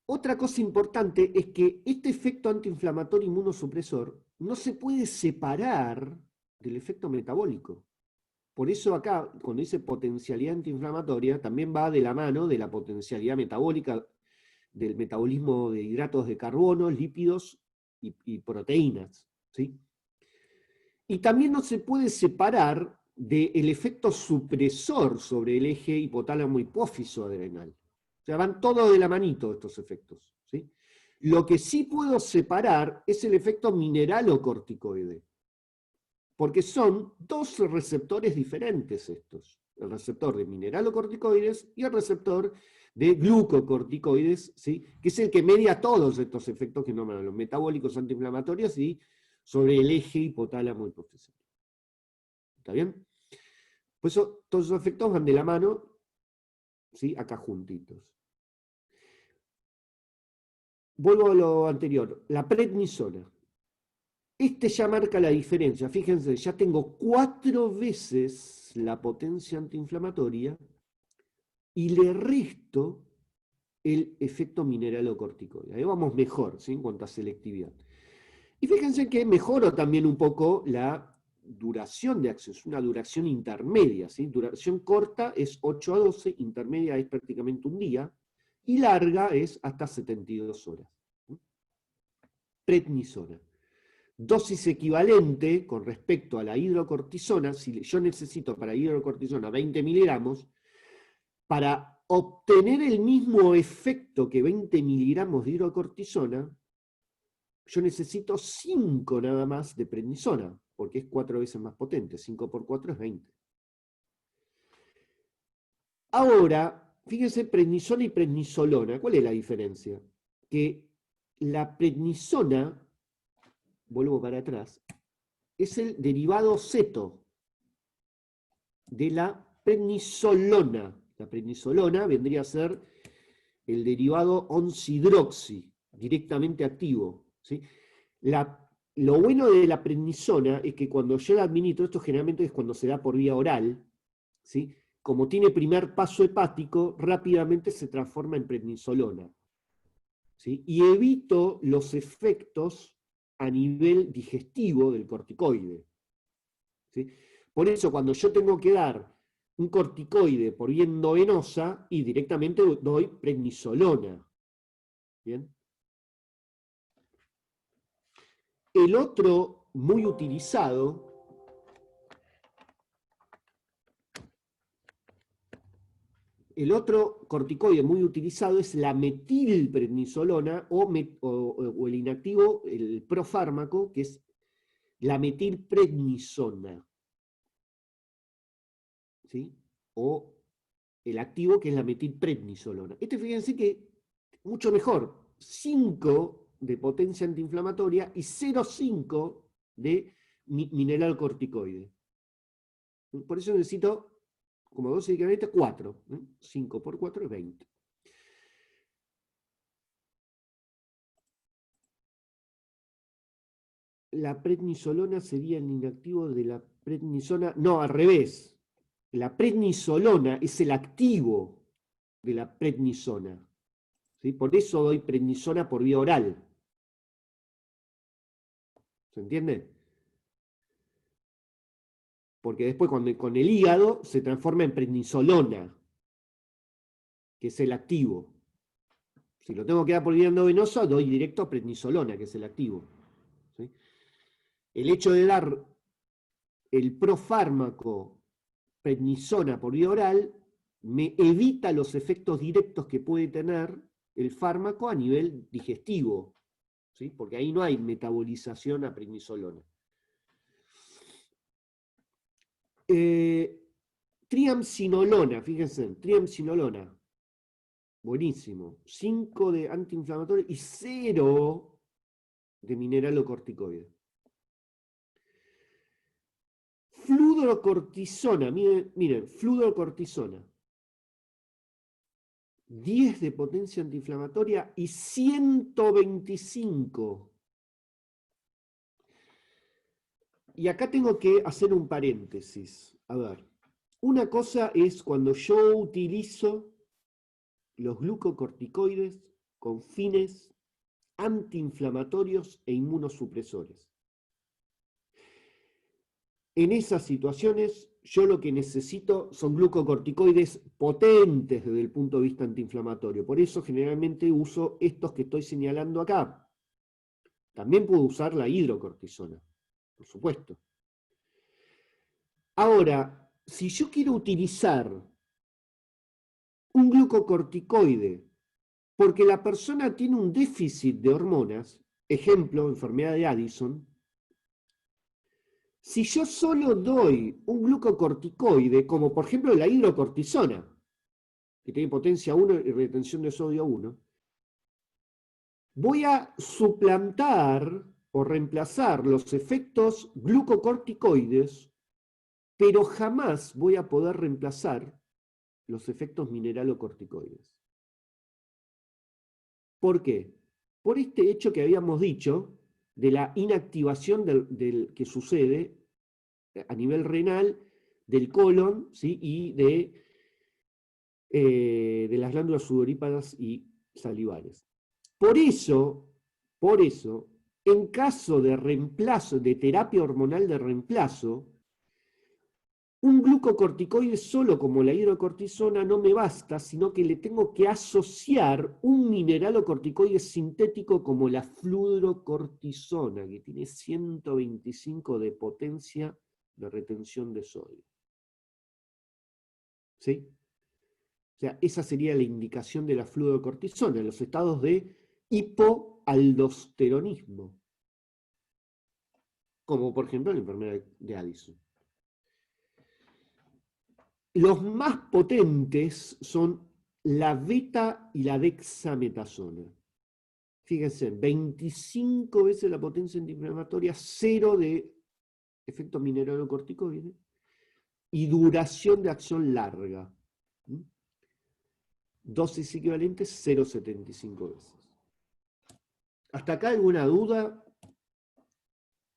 Otra cosa importante es que este efecto antiinflamatorio inmunosupresor no se puede separar del efecto metabólico. Por eso acá, cuando dice potencialidad antiinflamatoria, también va de la mano de la potencialidad metabólica, del metabolismo de hidratos de carbono, lípidos y proteínas, ¿sí? Y también no se puede separar del efecto supresor sobre el eje hipotálamo hipófiso adrenal. O sea, van todos de la manito estos efectos, ¿sí? Lo que sí puedo separar es el efecto mineralocorticoide, porque son dos receptores diferentes estos. El receptor de mineralocorticoides y el receptor de glucocorticoides, ¿sí? Que es el que media todos estos efectos que nombran los metabólicos antiinflamatorios y sobre el eje hipotálamo hipófiso. ¿Está bien? Por eso todos esos efectos van de la mano, ¿sí? Acá juntitos. Vuelvo a lo anterior, la prednisona. Este ya marca la diferencia. Fíjense, ya tengo 4 veces la potencia antiinflamatoria y le resto el efecto mineralocorticoide. Ahí vamos mejor, ¿sí? En cuanto a selectividad. Y fíjense que mejoro también un poco la duración de acción, es una duración intermedia, ¿sí? Duración corta es 8 a 12, intermedia es prácticamente un día, y larga es hasta 72 horas. Prednisona. Dosis equivalente con respecto a la hidrocortisona, si yo necesito para hidrocortisona 20 miligramos, para obtener el mismo efecto que 20 miligramos de hidrocortisona, yo necesito 5 nada más de prednisona, porque es 4 veces más potente. 5 por 4 es 20. Ahora, fíjense, prednisona y prednisolona. ¿Cuál es la diferencia? Que la prednisona, vuelvo para atrás, es el derivado ceto de la prednisolona. La prednisolona vendría a ser el derivado 11-hidroxi, directamente activo, ¿sí? Lo bueno de la prednisona es que cuando yo la administro, esto generalmente es cuando se da por vía oral, ¿sí? Como tiene primer paso hepático, rápidamente se transforma en prednisolona, ¿sí? Y evito los efectos a nivel digestivo del corticoide, ¿sí? Por eso cuando yo tengo que dar un corticoide por vía endovenosa, y directamente doy prednisolona. ¿Bien? El otro muy utilizado El otro corticoide muy utilizado es la metilprednisolona o el inactivo, el profármaco, que es la metilprednisona, ¿sí? O el activo, que es la metilprednisolona. Este, fíjense que mucho mejor, 5 de potencia antiinflamatoria y 0,5 de mineral corticoide. Por eso necesito, como dosis equivalente, 4. 5 por 4 es 20. La prednisolona sería el inactivo de la prednisona. No, al revés. La prednisolona es el activo de la prednisona, ¿sí? Por eso doy prednisona por vía oral. ¿Se entiende? Porque después con el hígado se transforma en prednisolona, que es el activo. Si lo tengo que dar por vía endovenosa, doy directo a prednisolona, que es el activo, ¿sí? El hecho de dar el profármaco prednisona por vía oral me evita los efectos directos que puede tener el fármaco a nivel digestivo, ¿sí? Porque ahí no hay metabolización a prednisolona. Triamcinolona, fíjense, triamcinolona, buenísimo. 5 de antiinflamatorio y 0 de mineralocorticoide. Fludrocortisona, miren, fludrocortisona. 10 de potencia antiinflamatoria y 125. Y acá tengo que hacer un paréntesis. A ver, una cosa es cuando yo utilizo los glucocorticoides con fines antiinflamatorios e inmunosupresores. En esas situaciones, yo lo que necesito son glucocorticoides potentes desde el punto de vista antiinflamatorio. Por eso generalmente uso estos que estoy señalando acá. También puedo usar la hidrocortisona, por supuesto. Ahora, si yo quiero utilizar un glucocorticoide porque la persona tiene un déficit de hormonas, ejemplo, enfermedad de Addison, si yo solo doy un glucocorticoide, como por ejemplo la hidrocortisona, que tiene potencia 1 y retención de sodio 1, voy a suplantar o reemplazar los efectos glucocorticoides, pero jamás voy a poder reemplazar los efectos mineralocorticoides. ¿Por qué? Por este hecho que habíamos dicho, de la inactivación que sucede a nivel renal del colon, ¿sí? Y de las glándulas sudoríparas y salivales. Por eso, en caso de reemplazo, de terapia hormonal de reemplazo, un glucocorticoide solo como la hidrocortisona no me basta, sino que le tengo que asociar un mineralocorticoide sintético como la fludrocortisona, que tiene 125 de potencia de retención de sodio. ¿Sí? O sea, esa sería la indicación de la fludrocortisona en los estados de hipoaldosteronismo, como por ejemplo la enfermedad de Addison. Los más potentes son la beta y la dexametasona. Fíjense, 25 veces la potencia antiinflamatoria, 0 de efecto mineralocorticoide y duración de acción larga. Dosis equivalentes 0,75 veces. ¿Hasta acá alguna duda?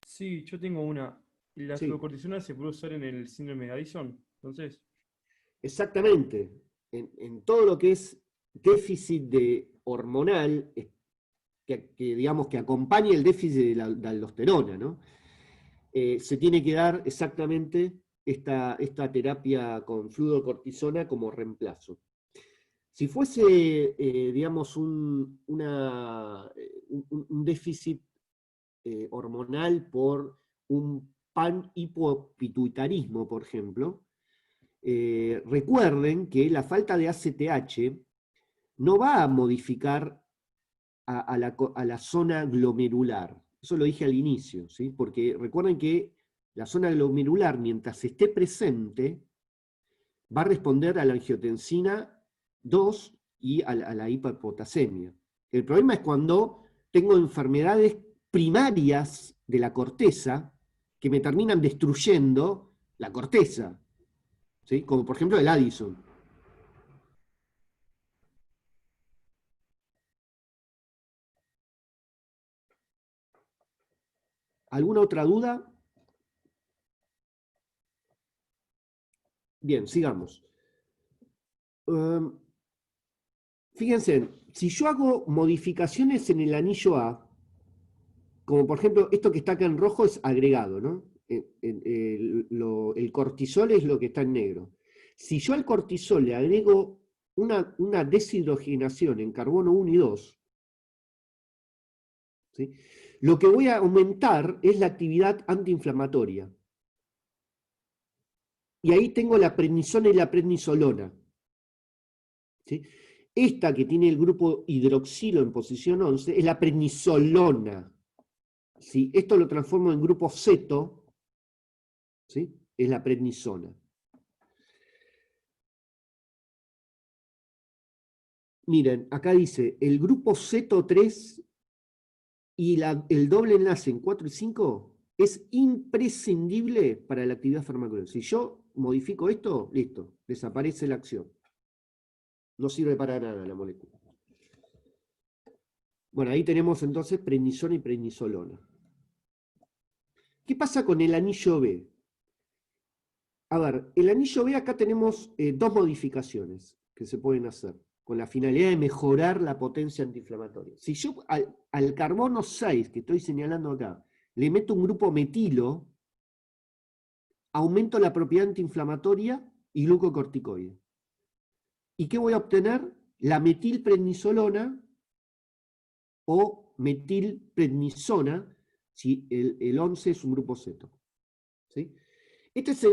Sí, yo tengo una. ¿La Sí. fluocortisona se puede usar en el síndrome de Addison? Entonces, Exactamente. En todo lo que es déficit hormonal, digamos que acompañe el déficit de la aldosterona, ¿no? Se tiene que dar exactamente esta terapia con fludrocortisona como reemplazo. Si fuese, digamos, un déficit hormonal por un panhipopituitarismo, por ejemplo, recuerden que la falta de ACTH no va a modificar a la zona glomerular. Eso lo dije al inicio, ¿sí? Porque recuerden que la zona glomerular, mientras esté presente, va a responder a la angiotensina 2 y a la hiperpotasemia. El problema es cuando tengo enfermedades primarias de la corteza que me terminan destruyendo la corteza, ¿sí? Como por ejemplo el Addison. ¿Alguna otra duda? Bien, sigamos. Fíjense, si yo hago modificaciones en el anillo A, como por ejemplo esto que está acá en rojo es agregado, ¿no? El cortisol es lo que está en negro. Si yo al cortisol le agrego una deshidrogenación en carbono 1 y 2, ¿sí? Lo que voy a aumentar es la actividad antiinflamatoria. Y ahí tengo la prednisona y la prednisolona, ¿sí? Esta que tiene el grupo hidroxilo en posición 11 es la prednisolona. Si esto lo transformo en grupo ceto, ¿sí? Es la prednisona. Miren, acá dice, el grupo ceto 3 y el doble enlace en 4 y 5 es imprescindible para la actividad farmacológica. Si yo modifico esto, listo, desaparece la acción. No sirve para nada la molécula. Bueno, ahí tenemos entonces prednisona y prednisolona. ¿Qué pasa con el anillo B? A ver, el anillo B acá tenemos dos modificaciones que se pueden hacer con la finalidad de mejorar la potencia antiinflamatoria. Si yo al carbono 6 que estoy señalando acá le meto un grupo metilo, aumento la propiedad antiinflamatoria y glucocorticoide. ¿Y qué voy a obtener? La metilprednisolona o metilprednisona, si el 11 es un grupo ceto. ¿Sí?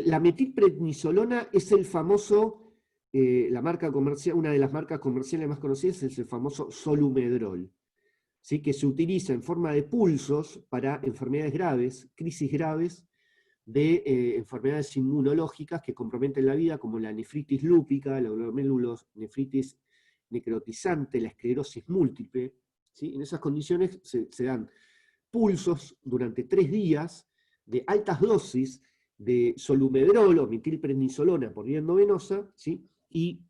La metilprednisolona es el famoso, la marca comercial, una de las marcas comerciales más conocidas es el famoso Solumedrol, ¿sí? Que se utiliza en forma de pulsos para enfermedades graves, crisis graves, de enfermedades inmunológicas que comprometen la vida, como la nefritis lúpica, la glomerulonefritis necrotizante, la esclerosis múltiple. ¿Sí? En esas condiciones se dan pulsos durante 3 días de altas dosis de solumedrol o metilprednisolona por vía endovenosa, ¿sí? Y,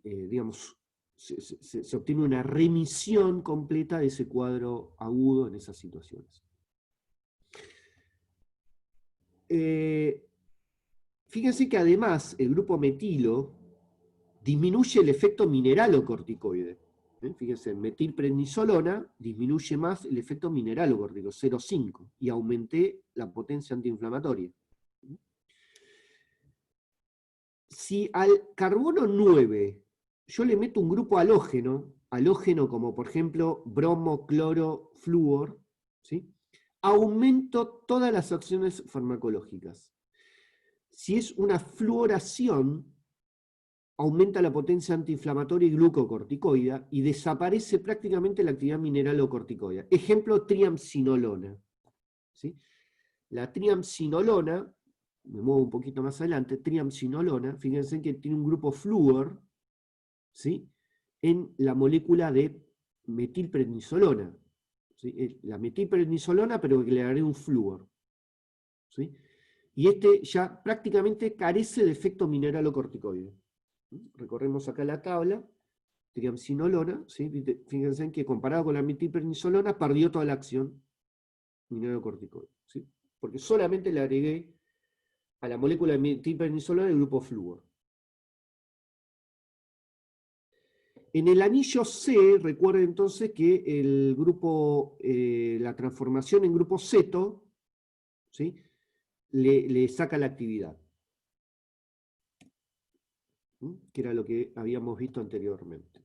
digamos, se obtiene una remisión completa de ese cuadro agudo en esas situaciones. Fíjense que además el grupo metilo disminuye el efecto mineralocorticoide. Fíjense, metilprednisolona disminuye más el efecto mineralocorticoide, 0,5, y aumenté la potencia antiinflamatoria. Si al carbono 9 yo le meto un grupo halógeno como por ejemplo bromo, cloro, flúor, ¿sí? Aumento todas las acciones farmacológicas. Si es una fluoración, aumenta la potencia antiinflamatoria y glucocorticoide y desaparece prácticamente la actividad mineralocorticoide. Ejemplo, triamcinolona. ¿Sí? La triamcinolona, me muevo un poquito más adelante, triamcinolona, fíjense que tiene un grupo flúor, ¿sí? En la molécula de metilprednisolona. ¿Sí? La metilprednisolona, pero que le haré un flúor. ¿Sí? Y este ya prácticamente carece de efecto mineralocorticoide. Recorremos acá la tabla, triamcinolona, ¿sí? Fíjense que comparado con la metilprednisolona perdió toda la acción mineralocorticoide, ¿sí? Porque solamente le agregué a la molécula de metilprednisolona el grupo flúor. En el anillo C, recuerden entonces que el grupo, la transformación en grupo ceto, ¿sí? le saca la actividad, que era lo que habíamos visto anteriormente.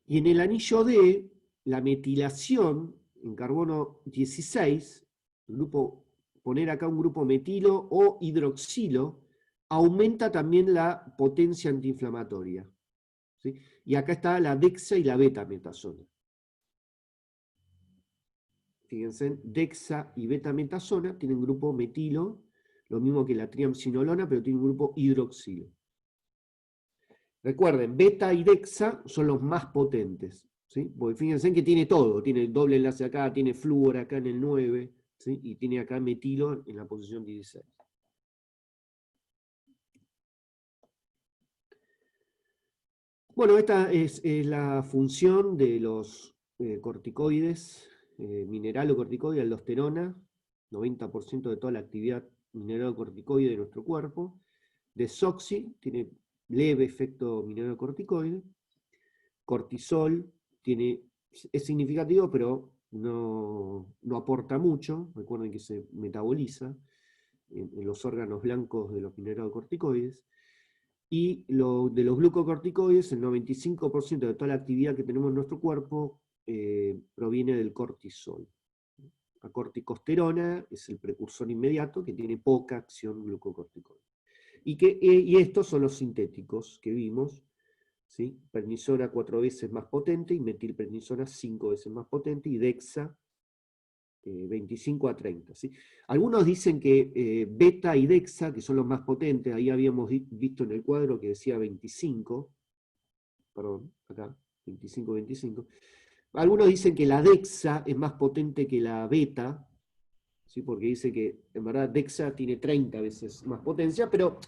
Y en el anillo D, la metilación en carbono 16, poner acá un grupo metilo o hidroxilo, aumenta también la potencia antiinflamatoria. ¿Sí? Y acá está la dexa y la betametasona. Fíjense, dexa y betametasona tienen grupo metilo, lo mismo que la triamcinolona, pero tiene un grupo hidroxilo. Recuerden, beta y dexa son los más potentes, ¿sí? Porque fíjense que tiene todo, tiene el doble enlace acá, tiene flúor acá en el 9, ¿sí? Y tiene acá metilo en la posición 16. Bueno, esta es la función de los corticoides, mineralocorticoide, aldosterona, 90% de toda la actividad mineralocorticoide de nuestro cuerpo. Desoxy, tiene leve efecto mineralocorticoide. Cortisol, es significativo, pero no aporta mucho. Recuerden que se metaboliza en los órganos blancos de los mineralocorticoides. Y de los glucocorticoides, el 95% de toda la actividad que tenemos en nuestro cuerpo proviene del cortisol. La corticosterona es el precursor inmediato que tiene poca acción glucocorticoide. Y estos son los sintéticos que vimos, ¿sí? Prednisona 4 veces más potente y metilprednisona 5 veces más potente y dexa 25 a 30. ¿Sí? Algunos dicen que beta y dexa, que son los más potentes, ahí habíamos visto en el cuadro que decía 25, perdón, acá, 25, 25. Algunos dicen que la dexa es más potente que la beta, ¿sí? Porque dice que en verdad dexa tiene 30 veces más potencia, pero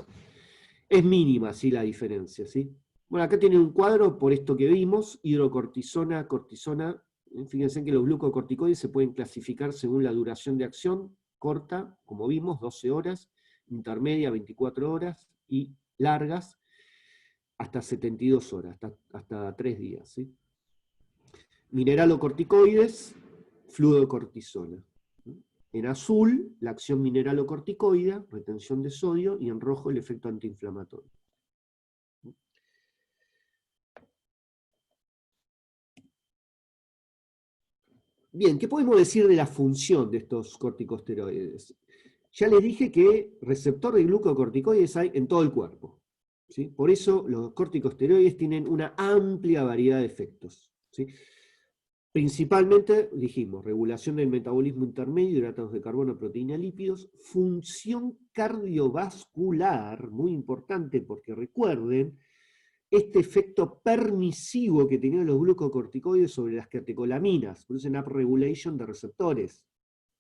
es mínima, ¿sí? La diferencia, ¿sí? Bueno, acá tienen un cuadro por esto que vimos, hidrocortisona, cortisona. Fíjense que los glucocorticoides se pueden clasificar según la duración de acción, corta, como vimos, 12 horas, intermedia, 24 horas, y largas, hasta 72 horas, hasta 3 días. ¿Sí? Mineralocorticoides, fluocortisona. En azul, la acción mineralocorticoide, retención de sodio, y en rojo, el efecto antiinflamatorio. Bien, ¿qué podemos decir de la función de estos corticosteroides? Ya les dije que receptor de glucocorticoides hay en todo el cuerpo, ¿sí? Por eso los corticosteroides tienen una amplia variedad de efectos, ¿sí? Principalmente, dijimos, regulación del metabolismo intermedio, hidratos de carbono, proteína, lípidos, función cardiovascular, muy importante porque recuerden, este efecto permisivo que tenían los glucocorticoides sobre las catecolaminas, producen upregulation de receptores,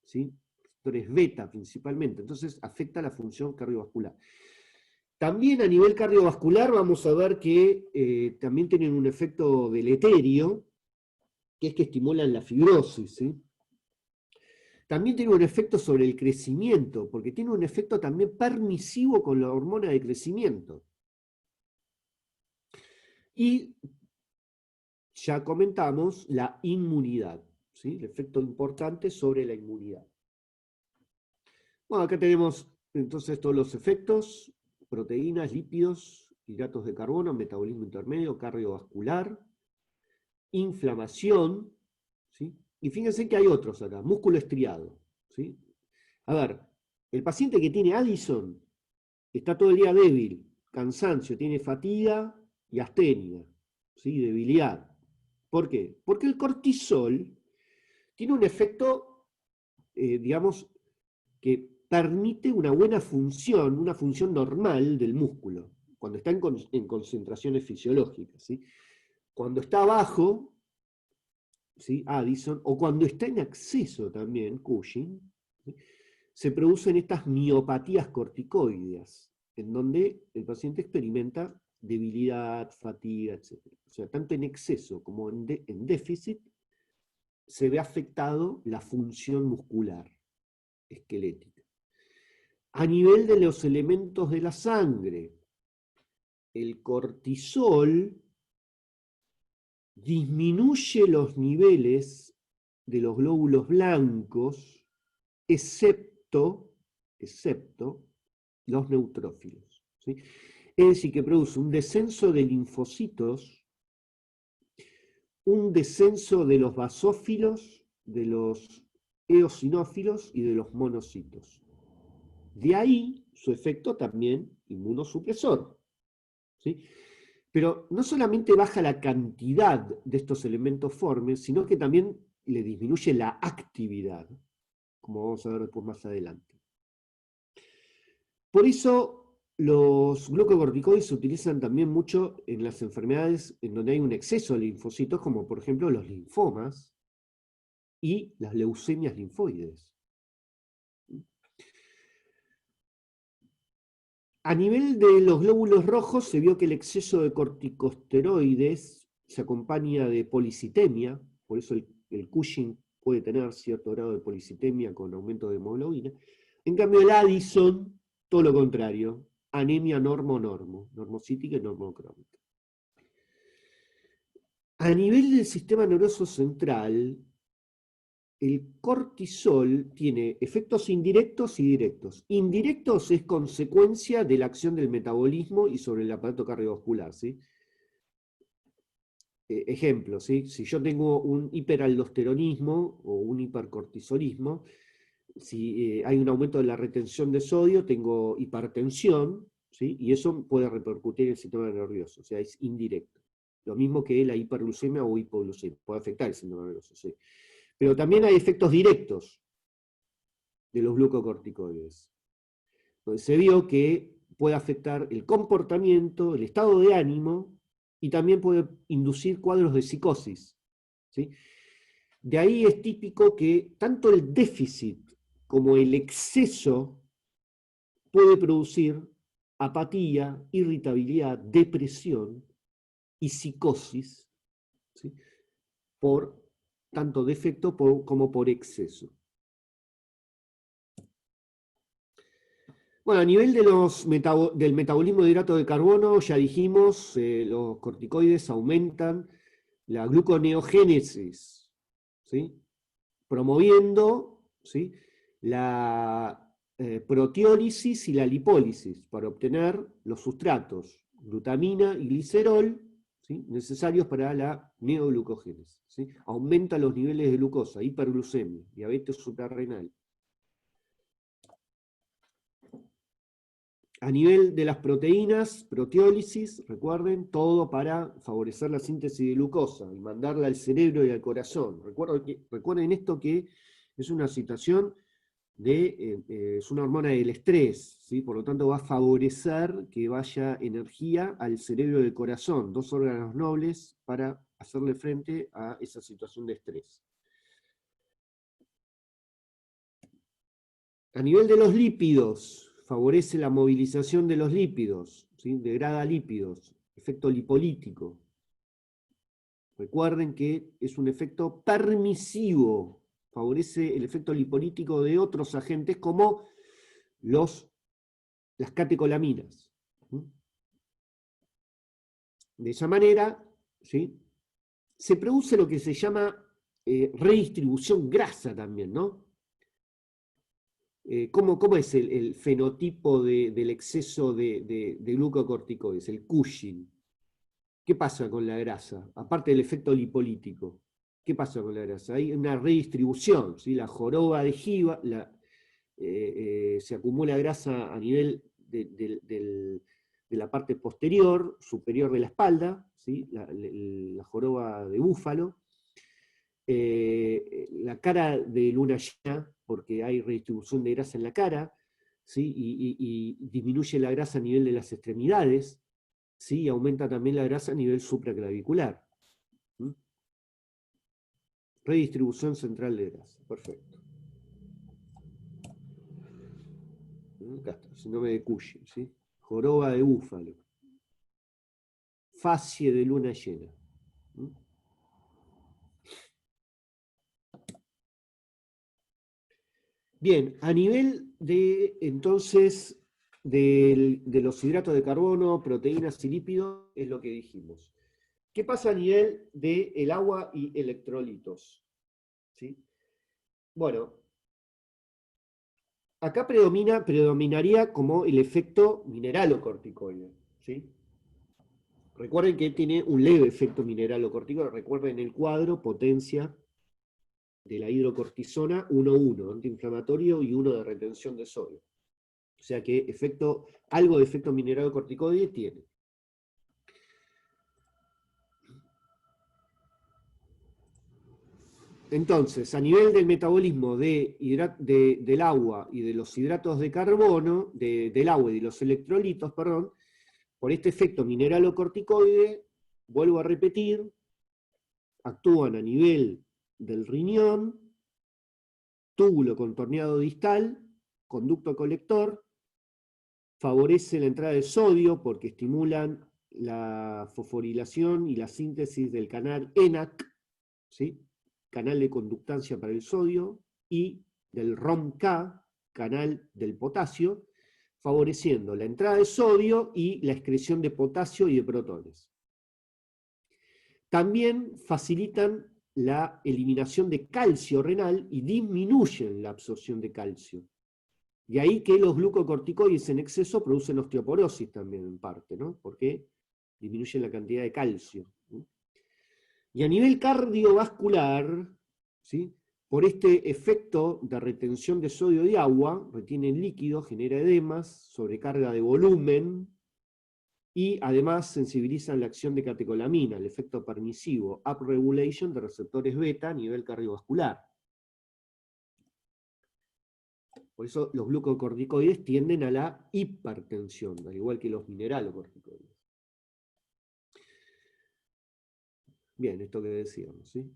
¿sí? Receptores beta principalmente, entonces afecta la función cardiovascular. También a nivel cardiovascular vamos a ver que también tienen un efecto deleterio, que es que estimulan la fibrosis, ¿sí? También tiene un efecto sobre el crecimiento, porque tiene un efecto también permisivo con la hormona de crecimiento. Y ya comentamos la inmunidad, ¿sí? El efecto importante sobre la inmunidad. Bueno, acá tenemos entonces todos los efectos: proteínas, lípidos, hidratos de carbono, metabolismo intermedio, cardiovascular, inflamación, ¿sí? Y fíjense que hay otros acá: músculo estriado, ¿sí? A ver, el paciente que tiene Addison está todo el día débil, cansancio, tiene fatiga y astenia, ¿sí? Debilidad. ¿Por qué? Porque el cortisol tiene un efecto, digamos, que permite una buena función, una función normal del músculo, cuando está en concentraciones fisiológicas, ¿sí? Cuando está bajo, ¿sí? Addison, o cuando está en exceso también, Cushing, ¿sí? Se producen estas miopatías corticoideas, en donde el paciente experimenta debilidad, fatiga, etc. O sea, tanto en exceso como en déficit, se ve afectado la función muscular esquelética. A nivel de los elementos de la sangre, el cortisol disminuye los niveles de los glóbulos blancos, excepto los neutrófilos, ¿sí? Es decir, que produce un descenso de linfocitos, un descenso de los basófilos, de los eosinófilos y de los monocitos. De ahí su efecto también inmunosupresor, ¿sí? Pero no solamente baja la cantidad de estos elementos formes, sino que también le disminuye la actividad, como vamos a ver después más adelante. Por eso los glucocorticoides se utilizan también mucho en las enfermedades en donde hay un exceso de linfocitos, como por ejemplo los linfomas y las leucemias linfoides. A nivel de los glóbulos rojos se vio que el exceso de corticosteroides se acompaña de policitemia, por eso el Cushing puede tener cierto grado de policitemia con aumento de hemoglobina. En cambio el Addison, todo lo contrario, anemia normocítica y normocrónica. A nivel del sistema nervioso central, el cortisol tiene efectos indirectos y directos. Indirectos es consecuencia de la acción del metabolismo y sobre el aparato cardiovascular, ¿sí? Ejemplo, ¿sí? Si yo tengo un hiperaldosteronismo o un hipercortisolismo, si hay un aumento de la retención de sodio, tengo hipertensión, ¿sí? Y eso puede repercutir en el sistema nervioso, o sea, es indirecto. Lo mismo que la hiperglucemia o hipoglucemia, puede afectar el sistema nervioso, ¿sí? Pero también hay efectos directos de los glucocorticoides, donde se vio que puede afectar el comportamiento, el estado de ánimo, y también puede inducir cuadros de psicosis, ¿sí? De ahí es típico que tanto el déficit como el exceso puede producir apatía, irritabilidad, depresión y psicosis, ¿sí? Por tanto defecto como por exceso. Bueno, a nivel de del metabolismo de hidrato de carbono, ya dijimos, los corticoides aumentan la gluconeogénesis, ¿sí? Promoviendo, ¿sí? La proteólisis y la lipólisis para obtener los sustratos, glutamina y glicerol, ¿sí? Necesarios para la neoglucogénesis, ¿sí? Aumenta los niveles de glucosa, hiperglucemia, diabetes suprarrenal. A nivel de las proteínas, proteólisis, recuerden, todo para favorecer la síntesis de glucosa y mandarla al cerebro y al corazón. Recuerden esto, que es una situación es una hormona del estrés, ¿sí? Por lo tanto va a favorecer que vaya energía al cerebro y al corazón, dos órganos nobles para hacerle frente a esa situación de estrés. A nivel de los lípidos, favorece la movilización de los lípidos, ¿sí? Degrada lípidos, efecto lipolítico. Recuerden que es un efecto permisivo, favorece el efecto lipolítico de otros agentes como las catecolaminas. De esa manera, ¿sí?, se produce lo que se llama redistribución grasa también, ¿no? ¿Cómo es el fenotipo del exceso de glucocorticoides, el Cushing? ¿Qué pasa con la grasa? Aparte del efecto lipolítico, ¿qué pasa con la grasa? Hay una redistribución, ¿sí? La joroba adhesiva, se acumula grasa a nivel de la parte posterior, superior de la espalda, ¿sí? La joroba de búfalo. La cara de luna llena, porque hay redistribución de grasa en la cara, ¿sí? Y disminuye la grasa a nivel de las extremidades, ¿sí? Y aumenta también la grasa a nivel supraclavicular. Redistribución central de grasa, perfecto. Acá está, síndrome de Cushing, ¿sí? Joroba de búfalo. Facie de luna llena. Bien, a nivel de, entonces, de los hidratos de carbono, proteínas y lípidos, es lo que dijimos. ¿Qué pasa a nivel del agua y electrolitos? ¿Sí? Bueno, acá predominaría como el efecto mineralocorticoide, ¿sí? Recuerden que tiene un leve efecto mineralocorticoide, recuerden el cuadro, potencia de la hidrocortisona 1,1, antiinflamatorio, y 1 de retención de sodio. O sea que algo de efecto mineralocorticoide tiene. Entonces, a nivel del metabolismo del agua y de los hidratos de carbono, del agua y de los electrolitos, perdón, por este efecto mineralocorticoide, vuelvo a repetir, actúan a nivel del riñón, túbulo contorneado distal, conducto colector, favorece la entrada de sodio porque estimulan la fosforilación y la síntesis del canal ENaC, ¿sí? Canal de conductancia para el sodio, y del ROMK, canal del potasio, favoreciendo la entrada de sodio y la excreción de potasio y de protones. También facilitan la eliminación de calcio renal y disminuyen la absorción de calcio. Y ahí que los glucocorticoides en exceso producen osteoporosis también en parte, ¿no? Porque disminuyen la cantidad de calcio. Y a nivel cardiovascular, ¿sí?, por este efecto de retención de sodio y agua, retiene líquido, genera edemas, sobrecarga de volumen, y además sensibilizan la acción de catecolamina, el efecto permisivo, upregulation de receptores beta a nivel cardiovascular. Por eso los glucocorticoides tienden a la hipertensión, al igual que los mineralocorticoides. Bien, esto que decíamos, ¿sí?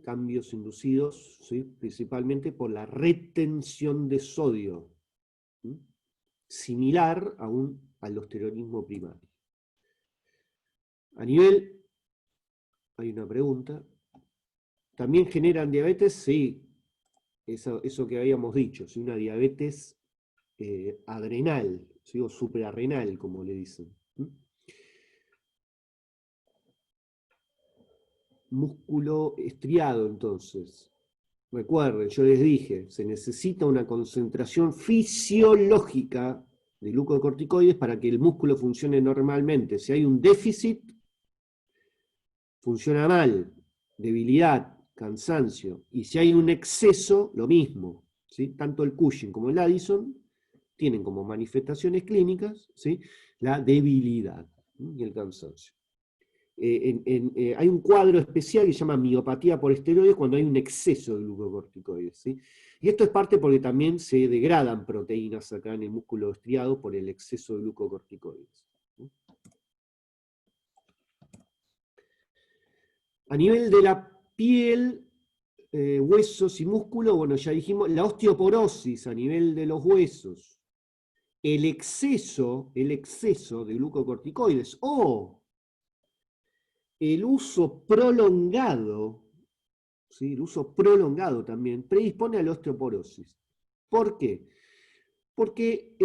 Cambios inducidos, ¿sí?, principalmente por la retención de sodio, ¿sí?, similar a un aldosteronismo primario. A nivel, hay una pregunta, ¿también generan diabetes? Sí, eso que habíamos dicho, ¿sí?, una diabetes adrenal, ¿sí?, o suprarrenal, como le dicen. Músculo estriado, entonces. Recuerden, yo les dije, se necesita una concentración fisiológica de glucocorticoides para que el músculo funcione normalmente. Si hay un déficit, funciona mal, debilidad, cansancio. Y si hay un exceso, lo mismo, ¿sí? Tanto el Cushing como el Addison tienen como manifestaciones clínicas, ¿sí?, la debilidad y el cansancio. Hay un cuadro especial que se llama miopatía por esteroides cuando hay un exceso de glucocorticoides, ¿sí? Y esto es parte porque también se degradan proteínas acá en el músculo estriado por el exceso de glucocorticoides. A nivel de la piel, huesos y músculo, bueno, ya dijimos, la osteoporosis a nivel de los huesos el exceso de glucocorticoides o el uso prolongado, ¿sí? El uso prolongado también predispone a la osteoporosis. ¿Por qué? Porque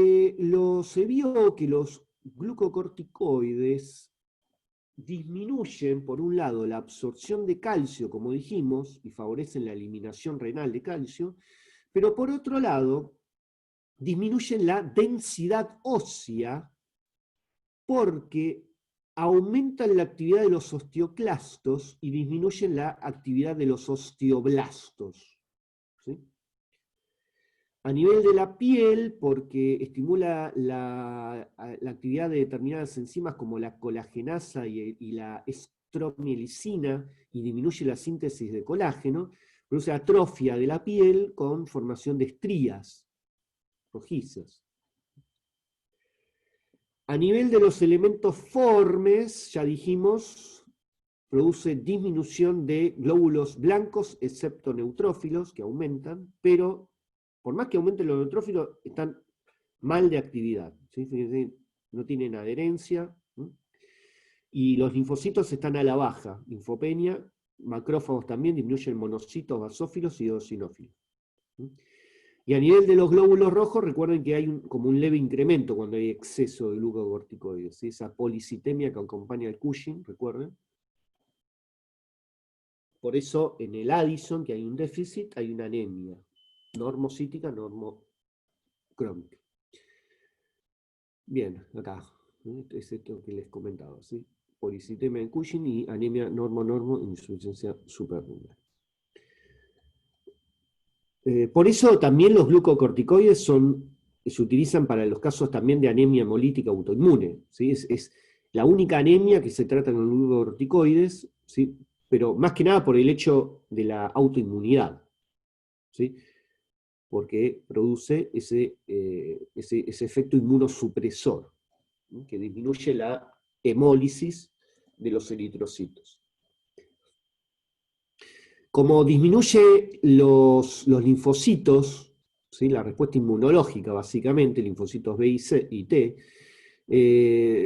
se vio que los glucocorticoides disminuyen, por un lado, la absorción de calcio, como dijimos, y favorecen la eliminación renal de calcio, pero por otro lado, disminuyen la densidad ósea porque aumentan la actividad de los osteoclastos y disminuyen la actividad de los osteoblastos. ¿Sí? A nivel de la piel, porque estimula la actividad de determinadas enzimas como la colagenasa y la estromielicina y disminuye la síntesis de colágeno, produce atrofia de la piel con formación de estrías rojizas. A nivel de los elementos formes, ya dijimos, produce disminución de glóbulos blancos, excepto neutrófilos, que aumentan, pero por más que aumenten los neutrófilos, están mal de actividad. ¿Sí? Fíjense, no tienen adherencia. ¿Sí? Y los linfocitos están a la baja. Linfopenia, macrófagos también disminuyen monocitos, basófilos y eosinófilos. ¿Sí? Y a nivel de los glóbulos rojos, recuerden que hay como un leve incremento cuando hay exceso de glucocorticoides. ¿Sí? Esa policitemia que acompaña al Cushing, recuerden. Por eso en el Addison, que hay un déficit, hay una anemia normocítica, normocrónica. Bien, acá. Es esto que les comentaba, ¿sí? Policitemia en Cushing y anemia normo-insuficiencia suprarrenal. Por eso también los glucocorticoides se utilizan para los casos también de anemia hemolítica autoinmune. ¿Sí? Es la única anemia que se trata con glucocorticoides, ¿sí? Pero más que nada por el hecho de la autoinmunidad, ¿sí? Porque produce ese efecto inmunosupresor, ¿sí? Que disminuye la hemólisis de los eritrocitos. Como disminuye los linfocitos, ¿sí? La respuesta inmunológica básicamente, linfocitos B y T,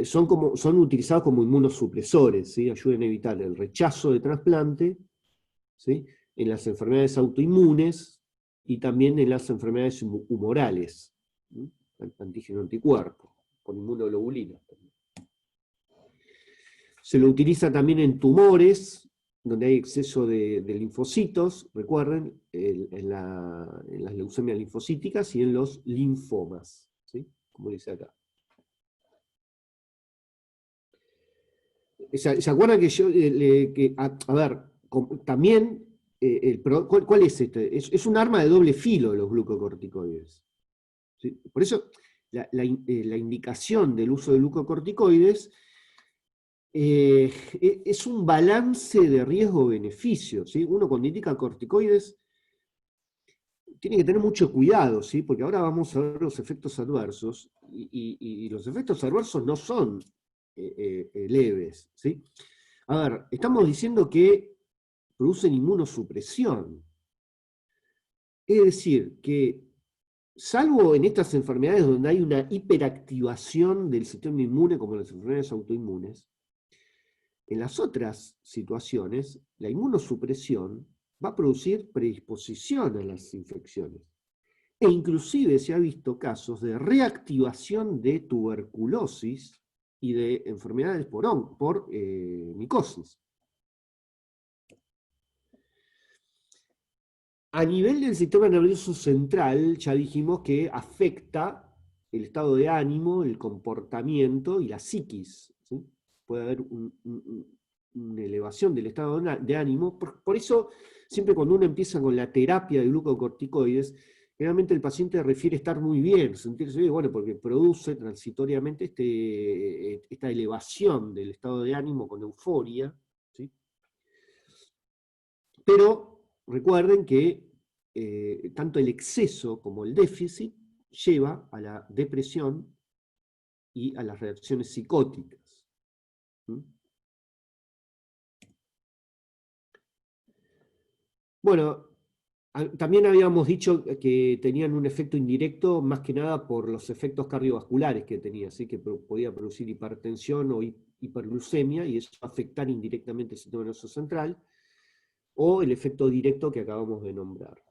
son utilizados como inmunosupresores, ¿sí? Ayudan a evitar el rechazo de trasplante, ¿sí? En las enfermedades autoinmunes y también en las enfermedades humorales, ¿sí? Antígeno anticuerpo, con inmunoglobulina. Se lo utiliza también en tumores, donde hay exceso de linfocitos, recuerden, en las leucemias linfocíticas y en los linfomas, ¿sí? Como dice acá. ¿Se acuerdan que yo, a ver, también, ¿cuál es este? Es un arma de doble filo los glucocorticoides. ¿Sí? Por eso, la indicación del uso de glucocorticoides es un balance de riesgo-beneficio. ¿Sí? Uno cuando indica corticoides tiene que tener mucho cuidado, ¿sí? Porque ahora vamos a ver los efectos adversos, y los efectos adversos no son leves, ¿sí? A ver, estamos diciendo que producen inmunosupresión. Es decir, que salvo en estas enfermedades donde hay una hiperactivación del sistema inmune, como las enfermedades autoinmunes, en las otras situaciones, la inmunosupresión va a producir predisposición a las infecciones. E inclusive se ha visto casos de reactivación de tuberculosis y de enfermedades por micosis. A nivel del sistema nervioso central, ya dijimos que afecta el estado de ánimo, el comportamiento y la psiquis, ¿sí? Puede haber una elevación del estado de ánimo. Por eso, siempre cuando uno empieza con la terapia de glucocorticoides, generalmente el paciente refiere estar muy bien, sentirse bien, bueno, porque produce transitoriamente esta elevación del estado de ánimo con euforia, ¿sí? Pero recuerden que tanto el exceso como el déficit lleva a la depresión y a las reacciones psicóticas. ¿Mm? Bueno, También habíamos dicho que tenían un efecto indirecto, más que nada por los efectos cardiovasculares que tenía, ¿sí? Que podía producir hipertensión o hiperglucemia, y eso afectar indirectamente el sistema nervioso central, o el efecto directo que acabamos de nombrar.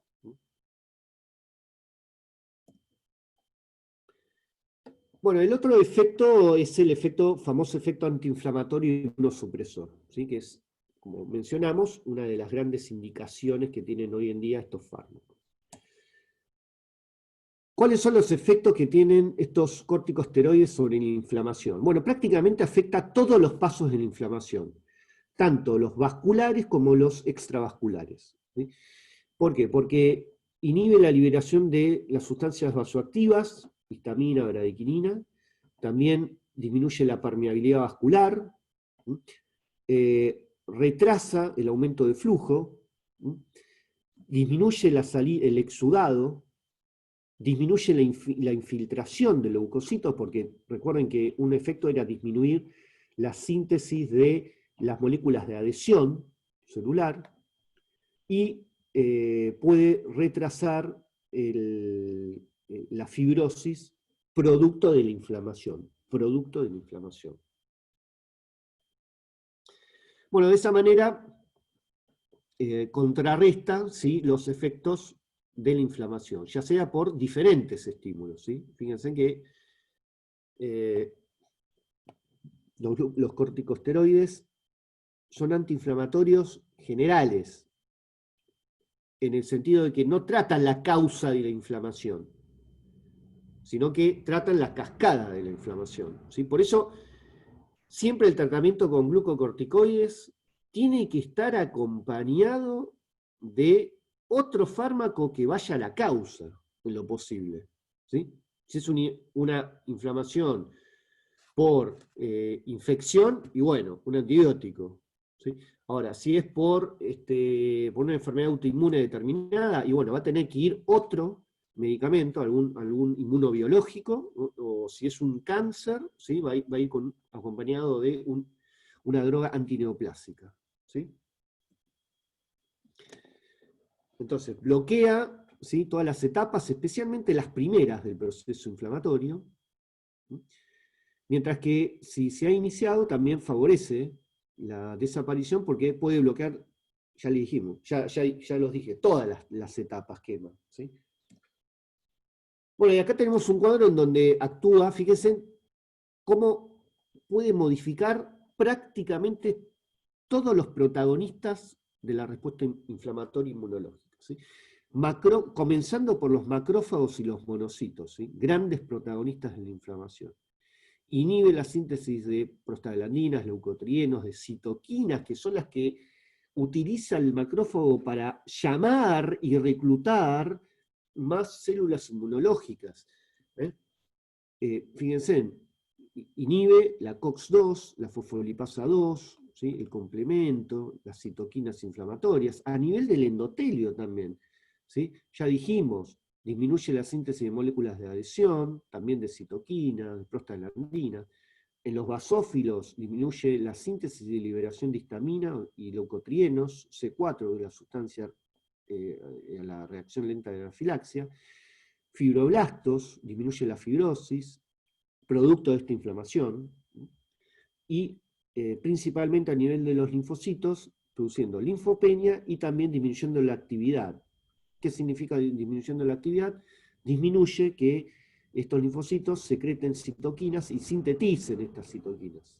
Bueno, el otro efecto es el famoso efecto antiinflamatorio inmunosupresor, ¿sí? Que es, como mencionamos, una de las grandes indicaciones que tienen hoy en día estos fármacos. ¿Cuáles son los efectos que tienen estos corticosteroides sobre la inflamación? Bueno, prácticamente afecta a todos los pasos de la inflamación, tanto los vasculares como los extravasculares, ¿sí? ¿Por qué? Porque inhibe la liberación de las sustancias vasoactivas, histamina, bradiquinina, también disminuye la permeabilidad vascular, retrasa el aumento de flujo, disminuye el exudado, disminuye la infiltración de leucocitos, porque recuerden que un efecto era disminuir la síntesis de las moléculas de adhesión celular, y puede retrasar la fibrosis producto de la inflamación. Bueno, de esa manera contrarresta, ¿sí?, los efectos de la inflamación, ya sea por diferentes estímulos, ¿sí? Fíjense que los corticosteroides son antiinflamatorios generales, en el sentido de que no tratan la causa de la inflamación, sino que tratan la cascada de la inflamación, ¿sí? Por eso, siempre el tratamiento con glucocorticoides tiene que estar acompañado de otro fármaco que vaya a la causa, en lo posible, ¿sí? Si es una inflamación por infección, y bueno, un antibiótico, ¿sí? Ahora, si es por una enfermedad autoinmune determinada, y bueno, va a tener que ir otro medicamento, algún inmunobiológico, o si es un cáncer, ¿sí?, va a ir acompañado de una droga antineoplásica, ¿sí? Entonces, bloquea, ¿sí?, todas las etapas, especialmente las primeras del proceso inflamatorio, ¿sí? Mientras que si se ha iniciado, también favorece la desaparición, porque puede bloquear, ya le dijimos, ya los dije, todas las etapas quema, ¿sí? Bueno, y acá tenemos un cuadro en donde actúa, fíjense, cómo puede modificar prácticamente todos los protagonistas de la respuesta inflamatoria inmunológica, ¿sí? Comenzando por los macrófagos y los monocitos, ¿sí?, grandes protagonistas de la inflamación. Inhibe la síntesis de prostaglandinas, leucotrienos, de citoquinas, que son las que utiliza el macrófago para llamar y reclutar más células inmunológicas. Fíjense, inhibe la COX-2, la fosfolipasa 2, ¿sí?, el complemento, las citoquinas inflamatorias, a nivel del endotelio también, ¿sí? Ya dijimos, disminuye la síntesis de moléculas de adhesión, también de citoquina, de prostaglandina. En los basófilos disminuye la síntesis y liberación de histamina y leucotrienos, C4, de la sustancia a la reacción lenta de anafilaxia. Fibroblastos, disminuye la fibrosis, producto de esta inflamación, y principalmente a nivel de los linfocitos, produciendo linfopenia y también disminuyendo la actividad. ¿Qué significa disminución de la actividad? Disminuye que estos linfocitos secreten citoquinas y sinteticen estas citoquinas.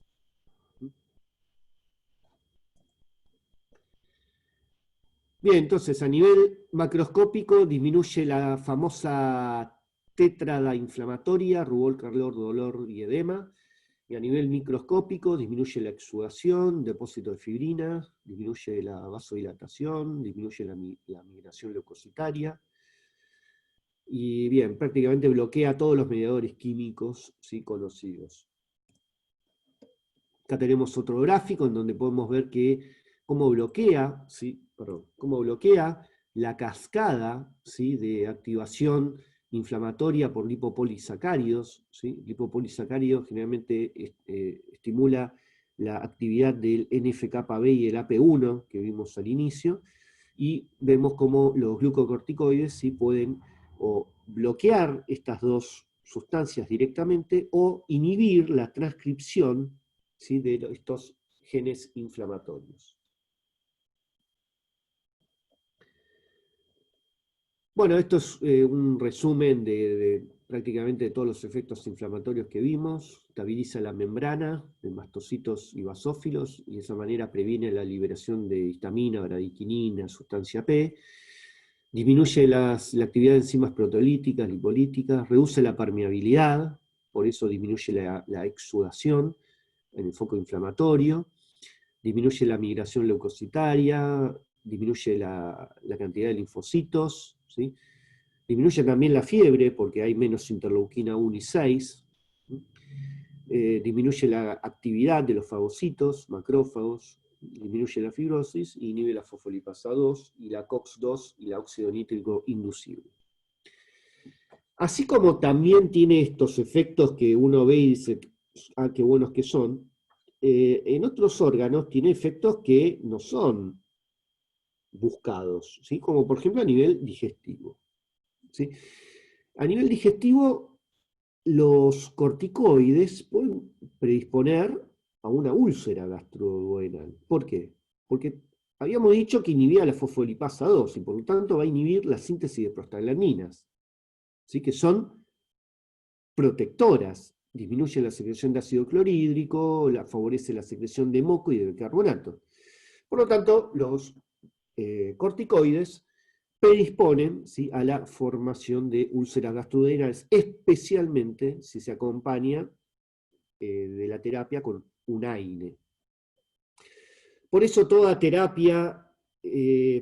Bien, entonces a nivel macroscópico disminuye la famosa tétrada inflamatoria, rubor, calor, dolor y edema. Y a nivel microscópico disminuye la exudación, depósito de fibrina, disminuye la vasodilatación, disminuye la migración leucocitaria. Y bien, prácticamente bloquea todos los mediadores químicos, ¿sí?, conocidos. Acá tenemos otro gráfico en donde podemos ver cómo bloquea, ¿sí?, cómo bloquea la cascada, ¿sí?, de activación inflamatoria por lipopolisacáridos, ¿sí? Lipopolisacáridos generalmente estimula la actividad del NF-κB y el AP1 que vimos al inicio, y vemos cómo los glucocorticoides sí pueden o bloquear estas dos sustancias directamente o inhibir la transcripción, ¿sí?, de estos genes inflamatorios. Bueno, esto es un resumen de prácticamente todos los efectos inflamatorios que vimos. Estabiliza la membrana de mastocitos y basófilos y de esa manera previene la liberación de histamina, bradiquinina, sustancia P. Disminuye la actividad de enzimas proteolíticas, lipolíticas, reduce la permeabilidad, por eso disminuye la exudación en el foco inflamatorio, disminuye la migración leucocitaria, disminuye la cantidad de linfocitos, ¿sí? Disminuye también la fiebre porque hay menos interleuquina 1 y 6, disminuye la actividad de los fagocitos, macrófagos, disminuye la fibrosis, inhibe la fosfolipasa 2 y la COX-2 y la óxido nítrico inducible. Así como también tiene estos efectos que uno ve y dice, ah, qué buenos que son, en otros órganos tiene efectos que no son buscados, ¿sí? Como por ejemplo a nivel digestivo, ¿sí? A nivel digestivo, los corticoides pueden predisponer a una úlcera gastroduodenal. ¿Por qué? Porque habíamos dicho que inhibía la fosfolipasa 2 y por lo tanto va a inhibir la síntesis de prostaglandinas, ¿sí?, que son protectoras. Disminuye la secreción de ácido clorhídrico, favorece la secreción de moco y de bicarbonato. Por lo tanto, los corticoides predisponen, ¿sí?, a la formación de úlceras gastroduodenales, especialmente si se acompaña de la terapia con un AINE. Por eso toda terapia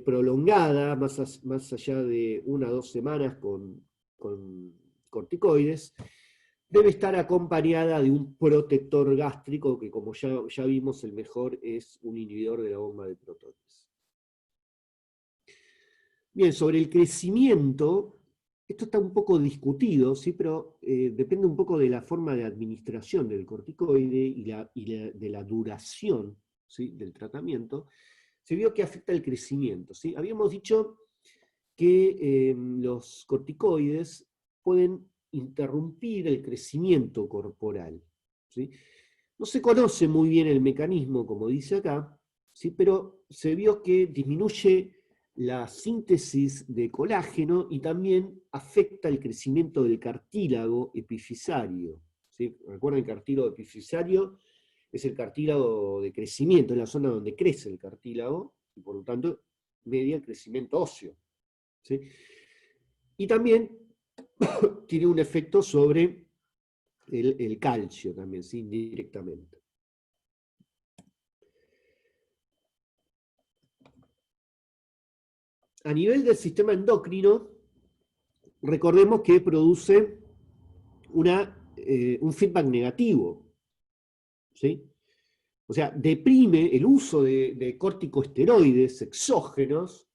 prolongada, más allá de 1 a 2 semanas con corticoides, debe estar acompañada de un protector gástrico, que como ya vimos, el mejor es un inhibidor de la bomba de protones. Bien, sobre el crecimiento, esto está un poco discutido, ¿sí?, pero depende un poco de la forma de administración del corticoide y de la duración, ¿sí?, del tratamiento. Se vio que afecta el crecimiento, ¿sí? Habíamos dicho que los corticoides pueden interrumpir el crecimiento corporal, ¿sí? No se conoce muy bien el mecanismo, como dice acá, ¿sí?, pero se vio que disminuye la síntesis de colágeno y también afecta el crecimiento del cartílago epifisario, ¿sí? Recuerden, el cartílago epifisario es el cartílago de crecimiento, es la zona donde crece el cartílago y por lo tanto media el crecimiento óseo, ¿sí? Y también tiene un efecto sobre el calcio también, ¿sí?, indirectamente. A nivel del sistema endocrino, recordemos que produce un feedback negativo, ¿sí? O sea, deprime el uso de corticosteroides exógenos,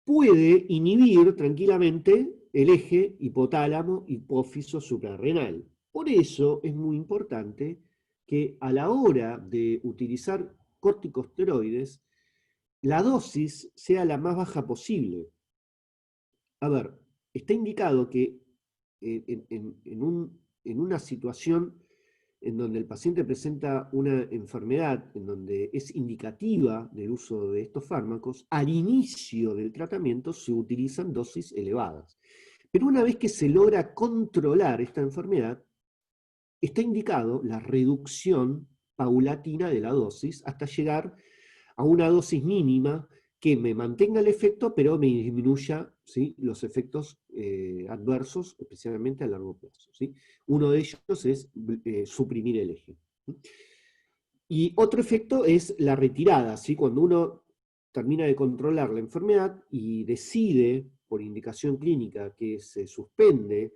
puede inhibir tranquilamente el eje hipotálamo-hipófiso suprarrenal. Por eso es muy importante que a la hora de utilizar corticosteroides, la dosis sea la más baja posible. A ver, está indicado que en una situación en donde el paciente presenta una enfermedad en donde es indicativa del uso de estos fármacos, al inicio del tratamiento se utilizan dosis elevadas. Pero una vez que se logra controlar esta enfermedad, está indicado la reducción paulatina de la dosis hasta llegar a una dosis mínima que me mantenga el efecto, pero me disminuya, ¿sí?, los efectos adversos, especialmente a largo plazo, ¿sí? Uno de ellos es suprimir el eje. Y otro efecto es la retirada, ¿sí? Cuando uno termina de controlar la enfermedad y decide, por indicación clínica, que se suspende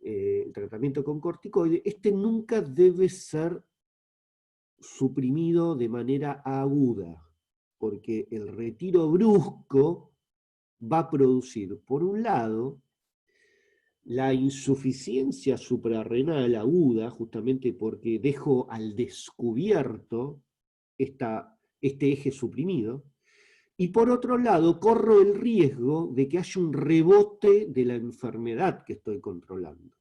el tratamiento con corticoide, este nunca debe ser suprimido de manera aguda, porque el retiro brusco va a producir, por un lado, la insuficiencia suprarrenal aguda, justamente porque dejo al descubierto este eje suprimido, Y por otro lado, corro el riesgo de que haya un rebote de la enfermedad que estoy controlando.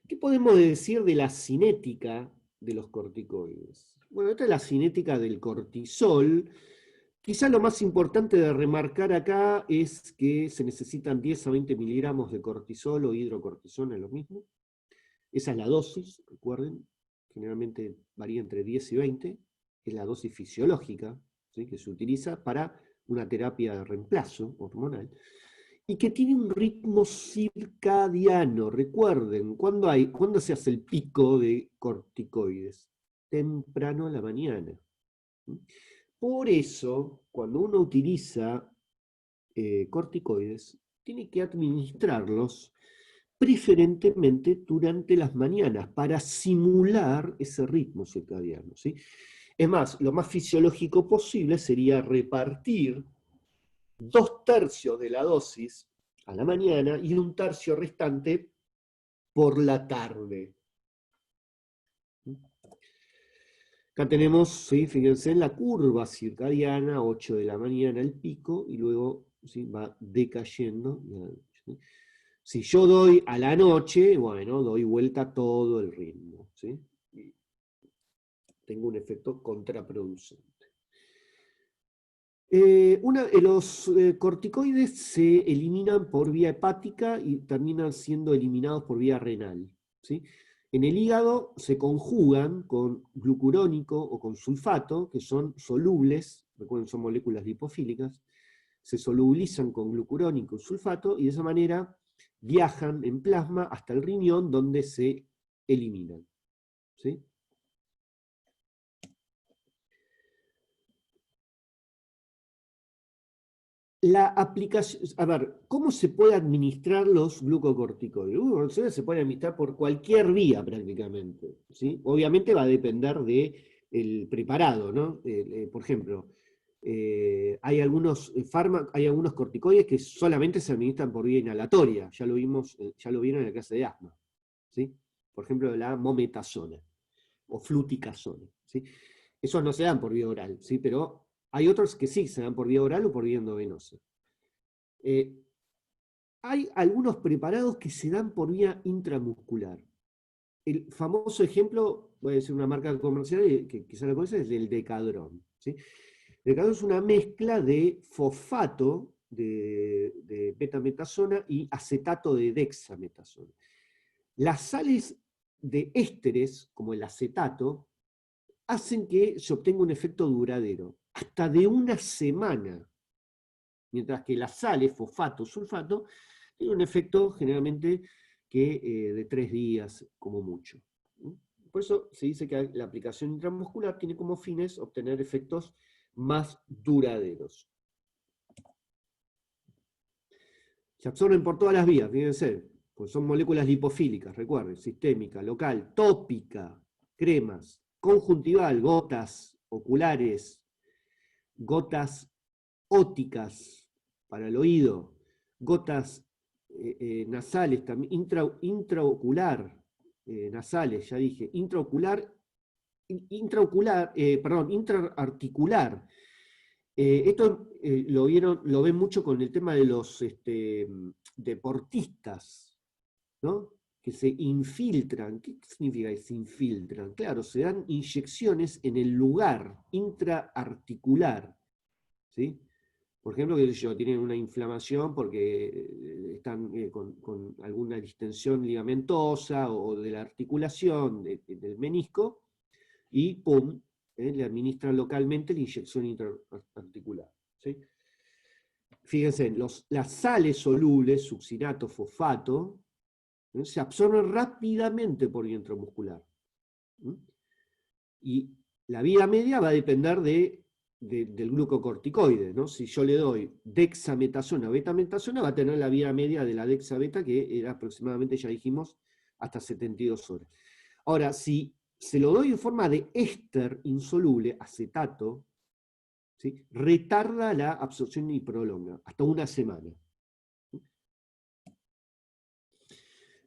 ¿Qué podemos decir de la cinética de los corticoides? Bueno, esta es la cinética del cortisol. Quizá lo más importante de remarcar acá es que se necesitan 10 a 20 miligramos de cortisol o hidrocortisona, es lo mismo. Esa es la dosis, recuerden, generalmente varía entre 10 y 20, es la dosis fisiológica, ¿sí?, que se utiliza para una terapia de reemplazo hormonal, y que tiene un ritmo circadiano. Recuerden, ¿cuándo se hace el pico de corticoides? Temprano a la mañana. Por eso, cuando uno utiliza corticoides, tiene que administrarlos preferentemente durante las mañanas para simular ese ritmo circadiano, ¿sí? Es más, lo más fisiológico posible sería repartir 2/3 de la dosis a la mañana y 1/3 restante por la tarde. Acá tenemos, ¿sí?, fíjense en la curva circadiana, 8 de la mañana el pico, y luego, ¿sí?, va decayendo. ¿Sí? Si yo doy a la noche, bueno, doy vuelta todo el ritmo, ¿sí? Y tengo un efecto contraproducente. Los corticoides se eliminan por vía hepática y terminan siendo eliminados por vía renal, ¿sí? En el hígado se conjugan con glucurónico o con sulfato, que son solubles, recuerden, son moléculas lipofílicas, se solubilizan con glucurónico y sulfato, y de esa manera viajan en plasma hasta el riñón, donde se eliminan, ¿sí? La aplicación, a ver, ¿cómo se puede administrar los glucocorticoides? Se puede administrar por cualquier vía prácticamente, ¿sí? Obviamente va a depender del preparado, ¿no? Por ejemplo, hay algunos hay algunos corticoides que solamente se administran por vía inhalatoria, ya lo vimos, ya lo vieron en la clase de asma, ¿sí? Por ejemplo, la mometasona o fluticasona, ¿sí? Esos no se dan por vía oral, ¿sí? Pero hay otros que sí se dan por vía oral o por vía endovenosa. Hay algunos preparados que se dan por vía intramuscular. El famoso ejemplo, voy a decir una marca comercial que quizá la conoces, es el Decadron, ¿sí? El Decadron es una mezcla de fosfato de betametasona y acetato de dexametasona. Las sales de ésteres, como el acetato, hacen que se obtenga un efecto duradero, hasta de una semana, mientras que las sales, fosfato, sulfato, tienen un efecto generalmente que de 3 días como mucho. Por eso se dice que la aplicación intramuscular tiene como fines obtener efectos más duraderos. Se absorben por todas las vías, fíjense, pues son moléculas lipofílicas, recuerden, sistémica, local, tópica, cremas, conjuntival, gotas oculares, gotas óticas para el oído, gotas nasales, también, intraocular, nasales, ya dije, intraarticular. Esto lo ven mucho con el tema de los deportistas, ¿no?, que se infiltran. ¿Qué significa que se infiltran? Claro, se dan inyecciones en el lugar intraarticular, ¿sí? Por ejemplo, tienen una inflamación porque están con alguna distensión ligamentosa o de la articulación del menisco, y ¡pum!, le administran localmente la inyección intraarticular, ¿sí? Fíjense, las sales solubles, succinato, fosfato, se absorben rápidamente por vía intramuscular. Y la vía media va a depender del glucocorticoide, ¿no? Si yo le doy dexametasona o betametasona, va a tener la vía media de la dexabeta, que era aproximadamente, ya dijimos, hasta 72 horas. Ahora, si se lo doy en forma de éster insoluble, acetato, ¿sí?, retarda la absorción y prolonga, hasta una semana.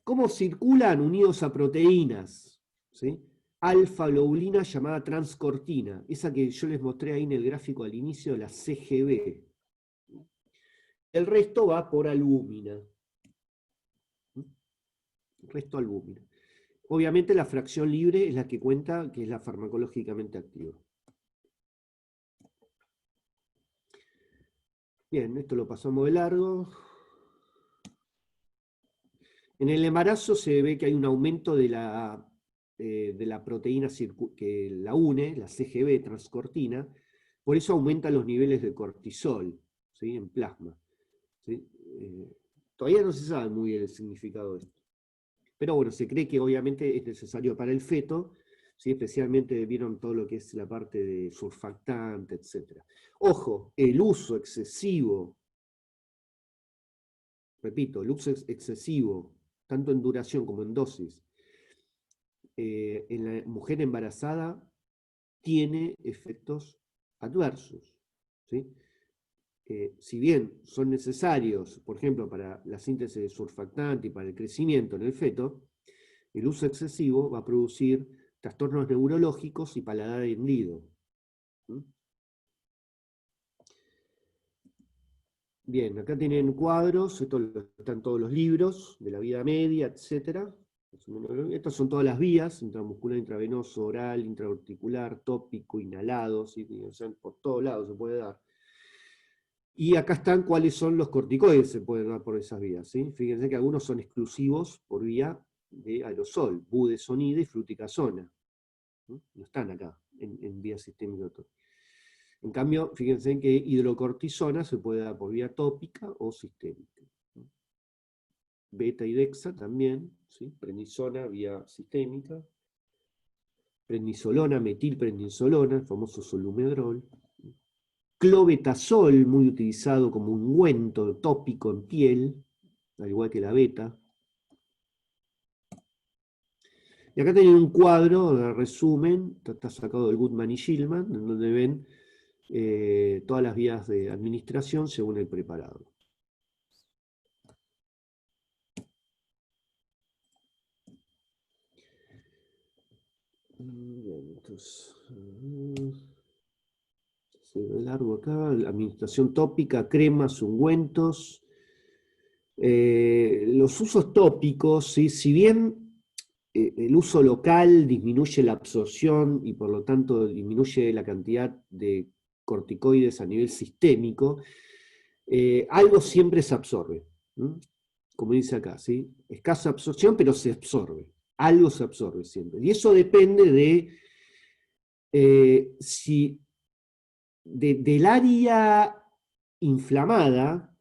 ¿Cómo circulan unidos a proteínas? ¿sí? Alfa-globulina llamada transcortina, esa que yo les mostré ahí en el gráfico al inicio, la CGB. El resto va por albúmina. El resto albúmina. Obviamente la fracción libre es la que cuenta, que es la farmacológicamente activa. Bien, esto lo pasamos de largo. En el embarazo se ve que hay un aumento de la proteína que la une, la CGB, transcortina, por eso aumentan los niveles de cortisol, ¿sí? En plasma, ¿sí? Todavía no se sabe muy bien el significado de esto. Pero bueno, se cree que obviamente es necesario para el feto, ¿sí? Especialmente vieron todo lo que es la parte de surfactante, etc. Ojo, el uso excesivo, repito, el uso excesivo, tanto en duración como en dosis, en la mujer embarazada tiene efectos adversos, ¿sí? Si bien son necesarios, por ejemplo, para la síntesis de surfactante y para el crecimiento en el feto, el uso excesivo va a producir trastornos neurológicos y paladar hendido. Bien, acá tienen cuadros, esto están todos los libros de la vida media, etc. Estas son todas las vías, intramuscular, intravenoso, oral, intraarticular, tópico, inhalado, ¿sí? O sea, por todos lados se puede dar. Y acá están cuáles son los corticoides que se pueden dar por esas vías, ¿sí? Fíjense que algunos son exclusivos por vía de aerosol, budesonida y fluticasona. No están acá, en vía sistémica. En cambio, fíjense que hidrocortisona se puede dar por vía tópica o sistémica. Beta y dexa también, ¿sí? Prednisona vía sistémica. Prednisolona, metilprednisolona, el famoso solumedrol. Clobetasol, muy utilizado como ungüento tópico en piel, al igual que la beta. Y acá tienen un cuadro de resumen, está sacado del Goodman y Gilman, en donde ven todas las vías de administración según el preparado. Bien, entonces, se ve largo acá, la administración tópica, cremas, ungüentos. Los usos tópicos, ¿sí? Si bien el uso local disminuye la absorción y por lo tanto disminuye la cantidad de corticoides a nivel sistémico, algo siempre se absorbe, ¿no? Como dice acá, ¿sí? Escasa absorción, pero se absorbe. Algo se absorbe siempre. Y eso depende de del área inflamada,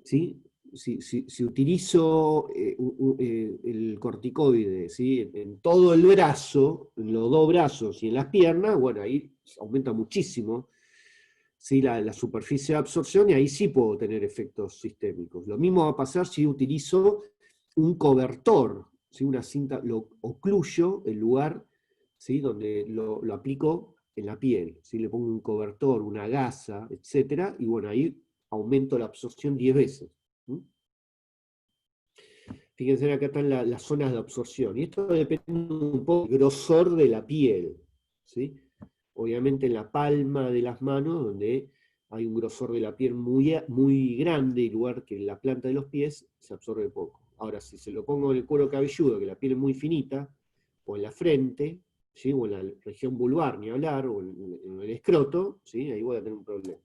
¿sí? Si utilizo el corticoide, ¿sí? En todo el brazo, en los dos brazos y en las piernas, bueno, ahí aumenta muchísimo, ¿sí? La superficie de absorción y ahí sí puedo tener efectos sistémicos. Lo mismo va a pasar si utilizo un cobertor, ¿sí? Una cinta, lo ocluyo el lugar, ¿sí? Donde lo aplico en la piel, ¿sí? Le pongo un cobertor, una gasa, etc. Y bueno, ahí aumento la absorción 10 veces. Fíjense, acá están las zonas de absorción. Y esto depende un poco del grosor de la piel, ¿sí? Obviamente en la palma de las manos, donde hay un grosor de la piel muy grande, en lugar que en la planta de los pies, se absorbe poco. Ahora, si se lo pongo en el cuero cabelludo, que la piel es muy finita, o en la frente, ¿sí? O en la región vulvar, ni hablar, o en el escroto, ¿sí? Ahí voy a tener un problema.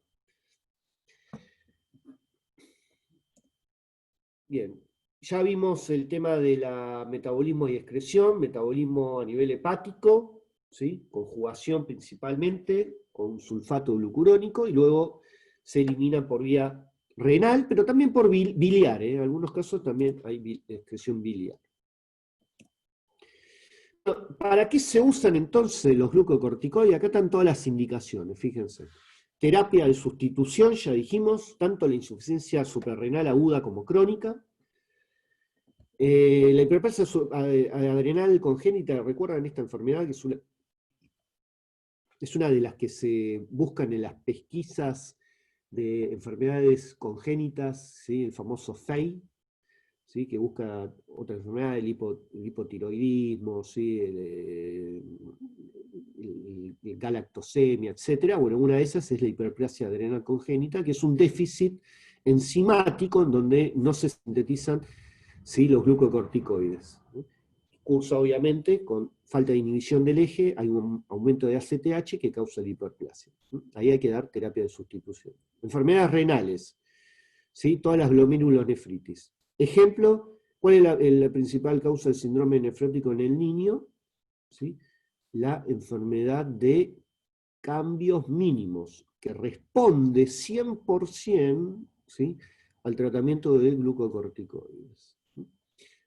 Bien, ya vimos el tema de la metabolismo y excreción, metabolismo a nivel hepático, ¿sí? Conjugación principalmente, con sulfato glucurónico, y luego se elimina por vía renal, pero también por biliar, en algunos casos también hay excreción biliar. ¿Para qué se usan entonces los glucocorticoides? Acá están todas las indicaciones, fíjense. Terapia de sustitución, ya dijimos, tanto la insuficiencia suprarrenal aguda como crónica. La hiperplasia adrenal congénita, ¿recuerdan esta enfermedad? Que es una de las que se buscan en las pesquisas de enfermedades congénitas, ¿sí? El famoso FEI, ¿sí? Que busca otra enfermedad, el hipotiroidismo, ¿sí? El galactosemia, etc. Bueno, una de esas es la hiperplasia adrenal congénita, que es un déficit enzimático en donde no se sintetizan, ¿sí? Los glucocorticoides, ¿no? Cursa obviamente con falta de inhibición del eje, hay un aumento de ACTH que causa la hiperplasia. Ahí hay que dar terapia de sustitución. Enfermedades renales, ¿sí? Todas las glomerulonefritis. Ejemplo, ¿cuál es la principal causa del síndrome nefrótico en el niño? ¿Sí? La enfermedad de cambios mínimos, que responde 100%, ¿sí? Al tratamiento de glucocorticoides.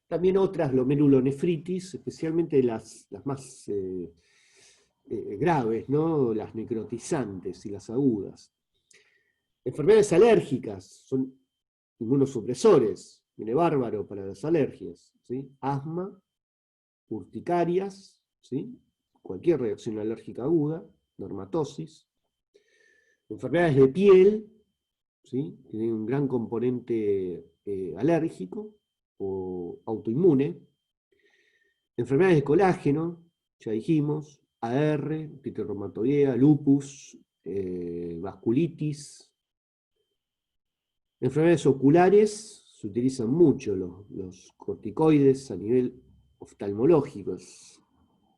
También otras glomerulonefritis, especialmente las más graves, ¿no? Las necrotizantes y las agudas. Enfermedades alérgicas, son inmunosupresores, viene bárbaro para las alergias, ¿sí? Asma, urticarias, ¿sí? Cualquier reacción alérgica aguda, dermatosis. Enfermedades de piel, ¿sí? Tienen un gran componente alérgico o autoinmune. Enfermedades de colágeno, ya dijimos, AR, artritis reumatoidea, lupus, vasculitis. Enfermedades oculares, se utilizan mucho los corticoides a nivel oftalmológico. Es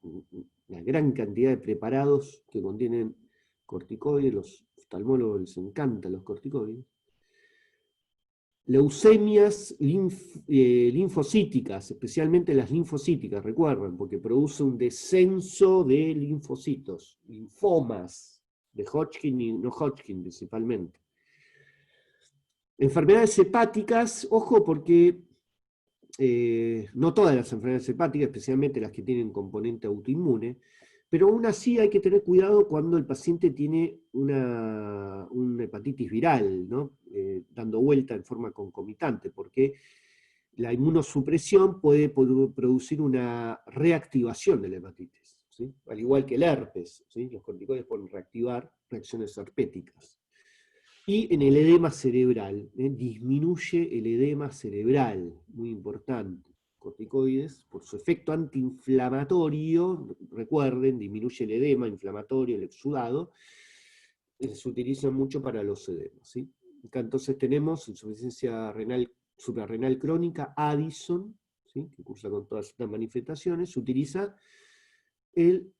una gran cantidad de preparados que contienen corticoides, los oftalmólogos les encantan los corticoides. Leucemias linfocíticas, especialmente las linfocíticas, recuerden, porque produce un descenso de linfocitos, linfomas, de Hodgkin y no Hodgkin principalmente. Enfermedades hepáticas, ojo porque no todas las enfermedades hepáticas, especialmente las que tienen componente autoinmune, pero aún así hay que tener cuidado cuando el paciente tiene una hepatitis viral, ¿no? Dando vuelta en forma concomitante, porque la inmunosupresión puede producir una reactivación de la hepatitis, ¿sí? Al igual que el herpes, ¿sí? Los corticoides pueden reactivar reacciones herpéticas. Y en el edema cerebral, disminuye el edema cerebral, muy importante. Corticoides, por su efecto antiinflamatorio, recuerden, disminuye el edema inflamatorio, el exudado, se utilizan mucho para los edemas, ¿sí? Acá entonces tenemos insuficiencia renal, suprarrenal crónica, Addison, ¿sí? Que cursa con todas estas manifestaciones, se utiliza el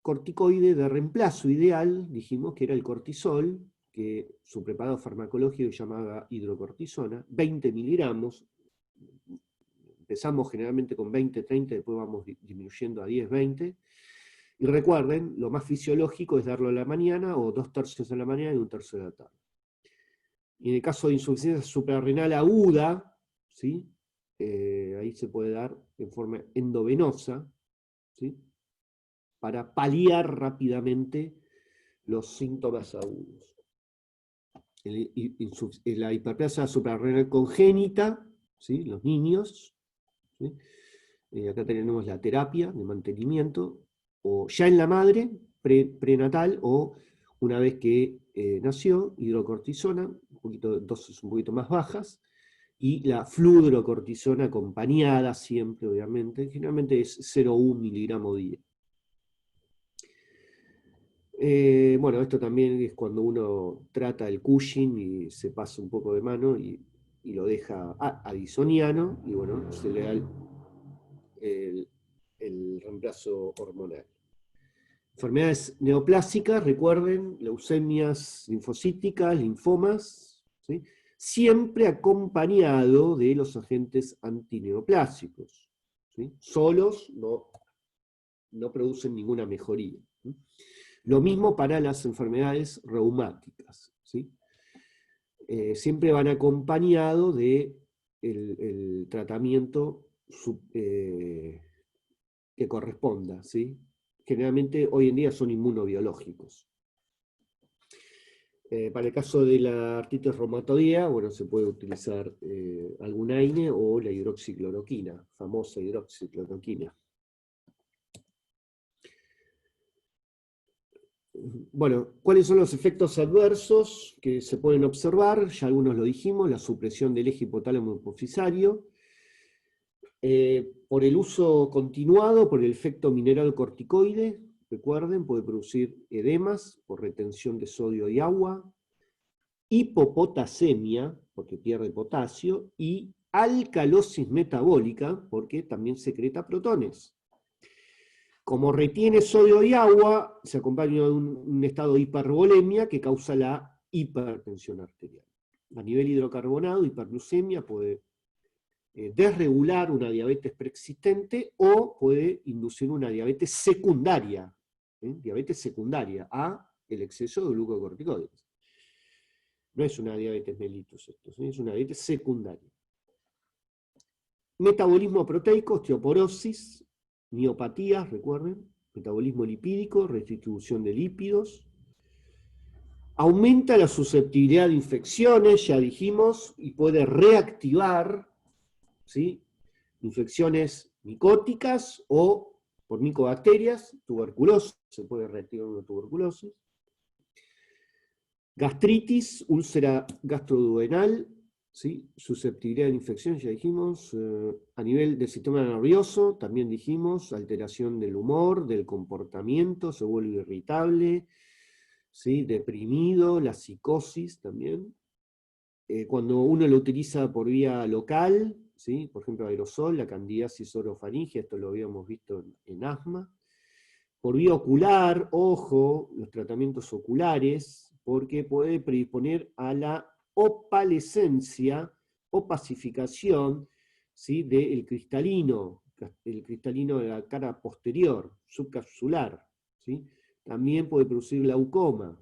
corticoide de reemplazo ideal, dijimos que era el cortisol, que su preparado farmacológico se llamaba hidrocortisona, 20 miligramos, empezamos generalmente con 20, 30, después vamos disminuyendo a 10, 20, y recuerden, lo más fisiológico es darlo a la mañana, o 2/3 de la mañana y 1/3 de la tarde. Y en el caso de insuficiencia suprarrenal aguda, ¿sí? Ahí se puede dar en forma endovenosa, ¿sí? Para paliar rápidamente los síntomas agudos. La hiperplasia suprarrenal congénita, ¿sí? Los niños, ¿sí? Acá tenemos la terapia de mantenimiento, o ya en la madre, prenatal, o una vez que nació, hidrocortisona, dosis un poquito más bajas, y la fludrocortisona acompañada siempre, obviamente, generalmente es 0,1 miligramo día. Bueno, esto también es cuando uno trata el Cushing y se pasa un poco de mano y lo deja addisoniano, y bueno, se le da el reemplazo hormonal. Enfermedades neoplásicas, recuerden, leucemias linfocíticas, linfomas, ¿sí? Siempre acompañado de los agentes antineoplásicos, ¿sí? Solos no producen ninguna mejoría, ¿sí? Lo mismo para las enfermedades reumáticas, ¿sí? Siempre van acompañados de el tratamiento que corresponda, ¿sí? Generalmente hoy en día son inmunobiológicos. Para el caso de la artritis reumatoidea, bueno, se puede utilizar algún AINE o la hidroxicloroquina, famosa hidroxicloroquina. Bueno, ¿cuáles son los efectos adversos que se pueden observar? Ya algunos lo dijimos, la supresión del eje hipotálamo hipofisario, Por el uso continuado, por el efecto mineral corticoide, recuerden, puede producir edemas por retención de sodio y agua, hipopotasemia, porque pierde potasio, y alcalosis metabólica, porque también secreta protones. Como retiene sodio y agua, se acompaña de un estado de hipervolemia que causa la hipertensión arterial. A nivel hidrocarbonado, hiperglucemia puede desregular una diabetes preexistente o puede inducir una diabetes secundaria, a el exceso de glucocorticoides. No es una diabetes mellitus esto, es una diabetes secundaria. Metabolismo proteico, osteoporosis, miopatías, recuerden, metabolismo lipídico, redistribución de lípidos. Aumenta la susceptibilidad de infecciones, ya dijimos, y puede reactivar, ¿sí?, infecciones micóticas o por micobacterias, tuberculosis, se puede reactivar una tuberculosis. Gastritis, úlcera gastroduodenal, ¿sí?, susceptibilidad de infección, ya dijimos. A nivel del sistema nervioso, también dijimos, alteración del humor, del comportamiento, se vuelve irritable, ¿sí?, deprimido, la psicosis también. Cuando uno lo utiliza por vía local, ¿sí?, por ejemplo aerosol, la candidiasis orofaringia, esto lo habíamos visto en asma. Por vía ocular, ojo, los tratamientos oculares, porque puede predisponer a la opalescencia, opacificación, ¿sí?, del cristalino, el cristalino de la cara posterior, subcapsular, ¿sí? También puede producir glaucoma,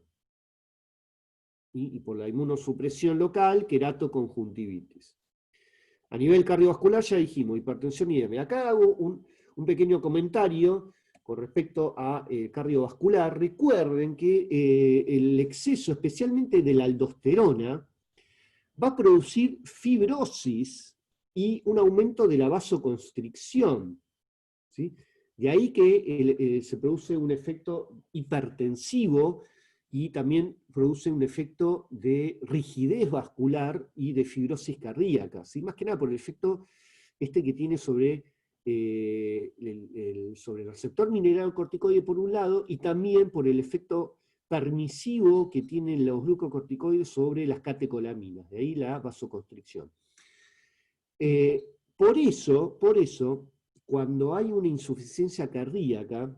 y por la inmunosupresión local, queratoconjuntivitis. A nivel cardiovascular ya dijimos, hipertensión y edema. Acá hago un pequeño comentario con respecto a cardiovascular. Recuerden que el exceso, especialmente de la aldosterona, va a producir fibrosis y un aumento de la vasoconstricción, ¿sí? De ahí que se produce un efecto hipertensivo y también produce un efecto de rigidez vascular y de fibrosis cardíaca, ¿sí?, más que nada por el efecto que tiene sobre sobre el receptor mineralocorticoide por un lado, y también por el efecto permisivo que tienen los glucocorticoides sobre las catecolaminas, de ahí la vasoconstricción. Por eso, cuando hay una insuficiencia cardíaca,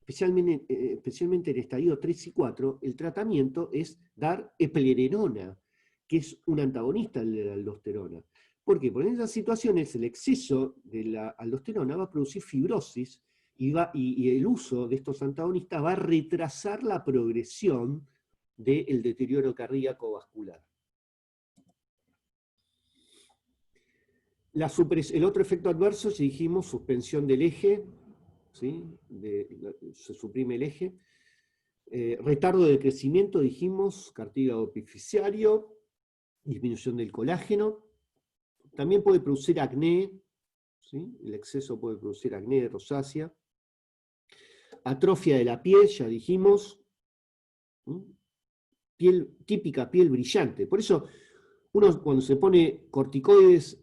especialmente en estadio 3 y 4, el tratamiento es dar eplerenona, que es un antagonista de la aldosterona. ¿Por qué? Porque en esas situaciones el exceso de la aldosterona va a producir fibrosis y el uso de estos antagonistas va a retrasar la progresión del deterioro cardíaco vascular. El otro efecto adverso, si dijimos, suspensión del eje, ¿sí?, se suprime el eje. Retardo del crecimiento, dijimos, cartílago epifisiario, disminución del colágeno. También puede producir acné, ¿sí?, el exceso puede producir acné rosácea. Atrofia de la piel, ya dijimos. Típica piel brillante. Por eso, uno cuando se pone corticoides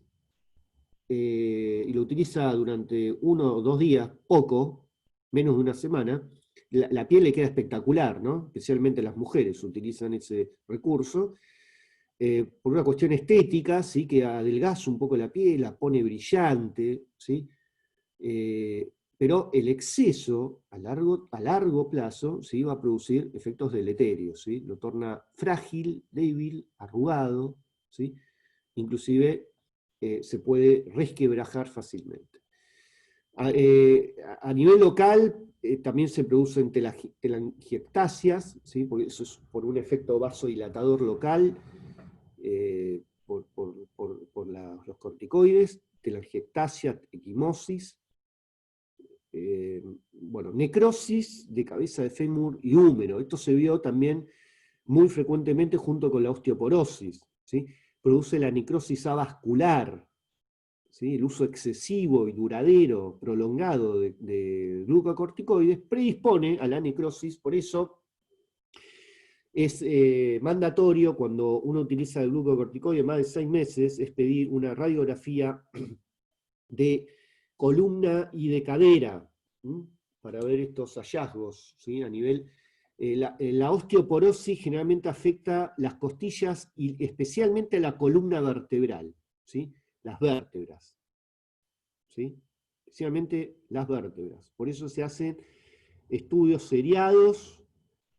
y lo utiliza durante 1 o 2 días, poco, menos de una semana, la piel le queda espectacular, ¿no? Especialmente las mujeres utilizan ese recurso, por una cuestión estética, ¿sí?, que adelgaza un poco la piel, la pone brillante, ¿sí? Pero el exceso a largo plazo, ¿sí?, va a producir efectos deleterios, ¿sí? Lo torna frágil, débil, arrugado, ¿sí? Inclusive se puede resquebrajar fácilmente. A nivel local también se producen telangiectasias, ¿sí?, porque eso es por un efecto vasodilatador local, por los corticoides, telangiectasia, equimosis, bueno, necrosis de cabeza de fémur y húmero. Esto se vio también muy frecuentemente junto con la osteoporosis, ¿sí? Produce la necrosis avascular, ¿sí? El uso excesivo y duradero, prolongado de glucocorticoides predispone a la necrosis. Por eso es mandatorio, cuando uno utiliza el glucocorticoide más de 6 meses, es pedir una radiografía de columna y de cadera, para ver estos hallazgos, ¿sí? A nivel, la osteoporosis generalmente afecta las costillas y especialmente la columna vertebral, ¿sí? Las vértebras, ¿sí? Especialmente las vértebras. Por eso se hacen estudios seriados,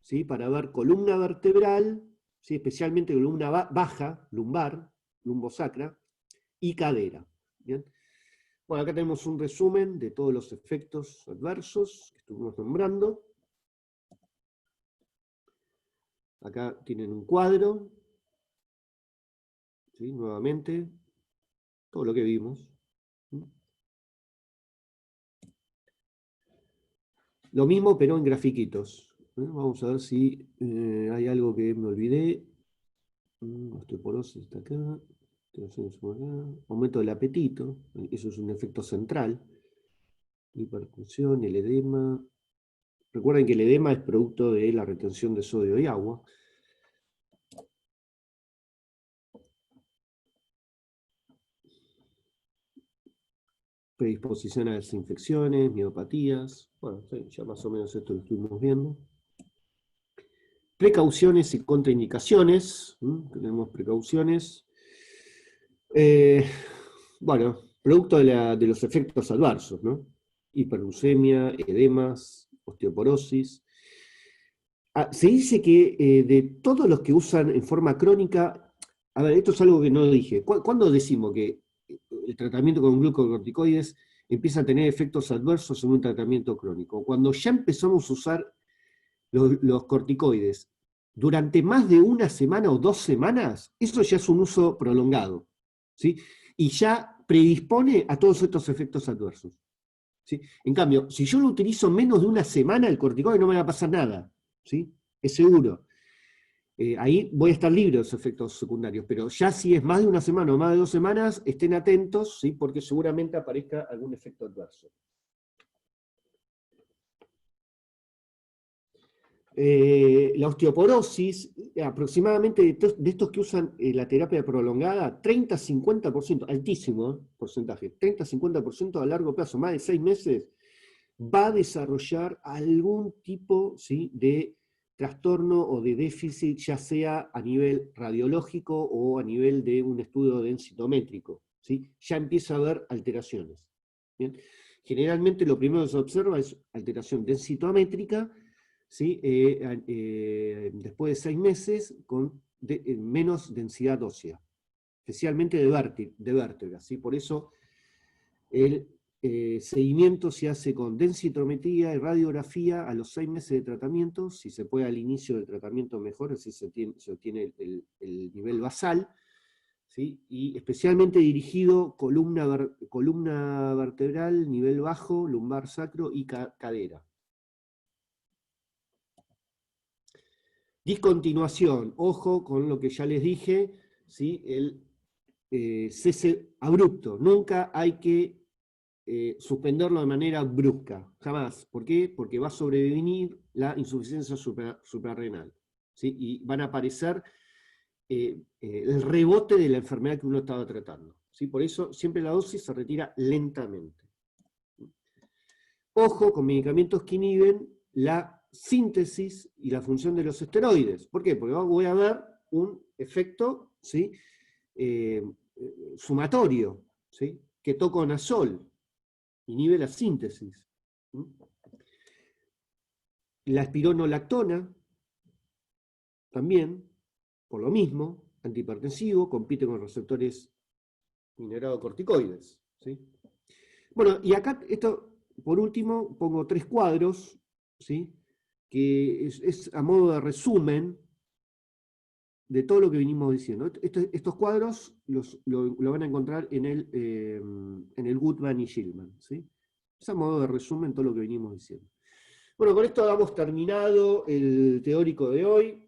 ¿sí? Para ver columna vertebral, ¿sí? Especialmente columna baja, lumbar, lumbosacra, y cadera. ¿Bien? Bueno, acá tenemos un resumen de todos los efectos adversos que estuvimos nombrando. Acá tienen un cuadro, ¿sí? Nuevamente, todo lo que vimos. Lo mismo, pero en grafiquitos. Vamos a ver si hay algo que me olvidé. Osteoporosis está acá. Aumento del apetito, eso es un efecto central. Hipertensión, el edema. Recuerden que el edema es producto de la retención de sodio y agua. Predisposición a las infecciones, miopatías. Bueno, ya más o menos esto lo estuvimos viendo. Precauciones y contraindicaciones. Tenemos precauciones. Bueno, producto de los efectos adversos, ¿no? Hiperglucemia, edemas, osteoporosis. Se dice que de todos los que usan en forma crónica, a ver, esto es algo que no dije. ¿Cuándo decimos que el tratamiento con glucocorticoides empieza a tener efectos adversos en un tratamiento crónico? Cuando ya empezamos a usar los corticoides durante más de una semana o 2 semanas, eso ya es un uso prolongado, ¿sí? Y ya predispone a todos estos efectos adversos, ¿sí? En cambio, si yo lo utilizo menos de una semana, el corticoide no me va a pasar nada, ¿sí? Es seguro. Ahí voy a estar libre de los efectos secundarios, pero ya si es más de una semana o más de 2 semanas, estén atentos, ¿sí? Porque seguramente aparezca algún efecto adverso. La osteoporosis, aproximadamente de estos que usan la terapia prolongada, 30-50%, altísimo porcentaje, 30-50% a largo plazo, más de 6 meses, va a desarrollar algún tipo, ¿sí?, de trastorno o de déficit, ya sea a nivel radiológico o a nivel de un estudio densitométrico, ¿sí? Ya empieza a haber alteraciones. ¿Bien? Generalmente lo primero que se observa es alteración densitométrica, ¿sí? Después de 6 meses con menos densidad ósea, especialmente de vértebras, ¿sí? Por eso el seguimiento se hace con densitometría y radiografía a los 6 meses de tratamiento. Si se puede al inicio del tratamiento mejor, así se obtiene el nivel basal, ¿sí? Y especialmente dirigido columna vertebral, nivel bajo, lumbar sacro y cadera. Discontinuación, ojo con lo que ya les dije, ¿sí? El cese abrupto. Nunca hay que suspenderlo de manera brusca, jamás. ¿Por qué? Porque va a sobrevenir la insuficiencia suprarrenal, ¿sí? Y van a aparecer el rebote de la enfermedad que uno estaba tratando, ¿sí? Por eso siempre la dosis se retira lentamente. Ojo con medicamentos que inhiben la síntesis y la función de los esteroides. ¿Por qué? Porque voy a ver un efecto, ¿sí?, sumatorio, ¿sí?, ketoconazol, inhibe la síntesis. La espironolactona, también, por lo mismo, antihipertensivo, compite con receptores mineralocorticoides, ¿sí? Bueno, y acá, esto, por último, pongo 3 cuadros, ¿sí?, que es a modo de resumen de todo lo que venimos diciendo. Estos cuadros lo van a encontrar en el Goodman y Gilman, ¿sí? Es a modo de resumen todo lo que venimos diciendo. Bueno, con esto damos terminado el teórico de hoy.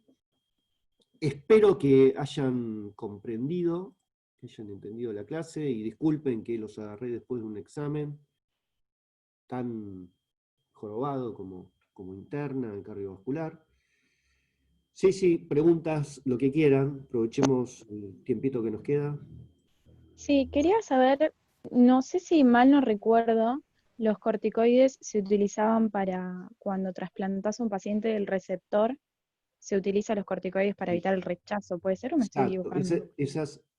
Espero que hayan comprendido, que hayan entendido la clase, y disculpen que los agarré después de un examen tan jorobado como interna, cardiovascular. Sí, preguntas, lo que quieran, aprovechemos el tiempito que nos queda. Sí, quería saber No sé si mal no recuerdo, los corticoides se utilizaban para cuando trasplantas a un paciente el receptor, se utiliza los corticoides para evitar el rechazo, ¿puede ser o me estoy Exacto, equivocando?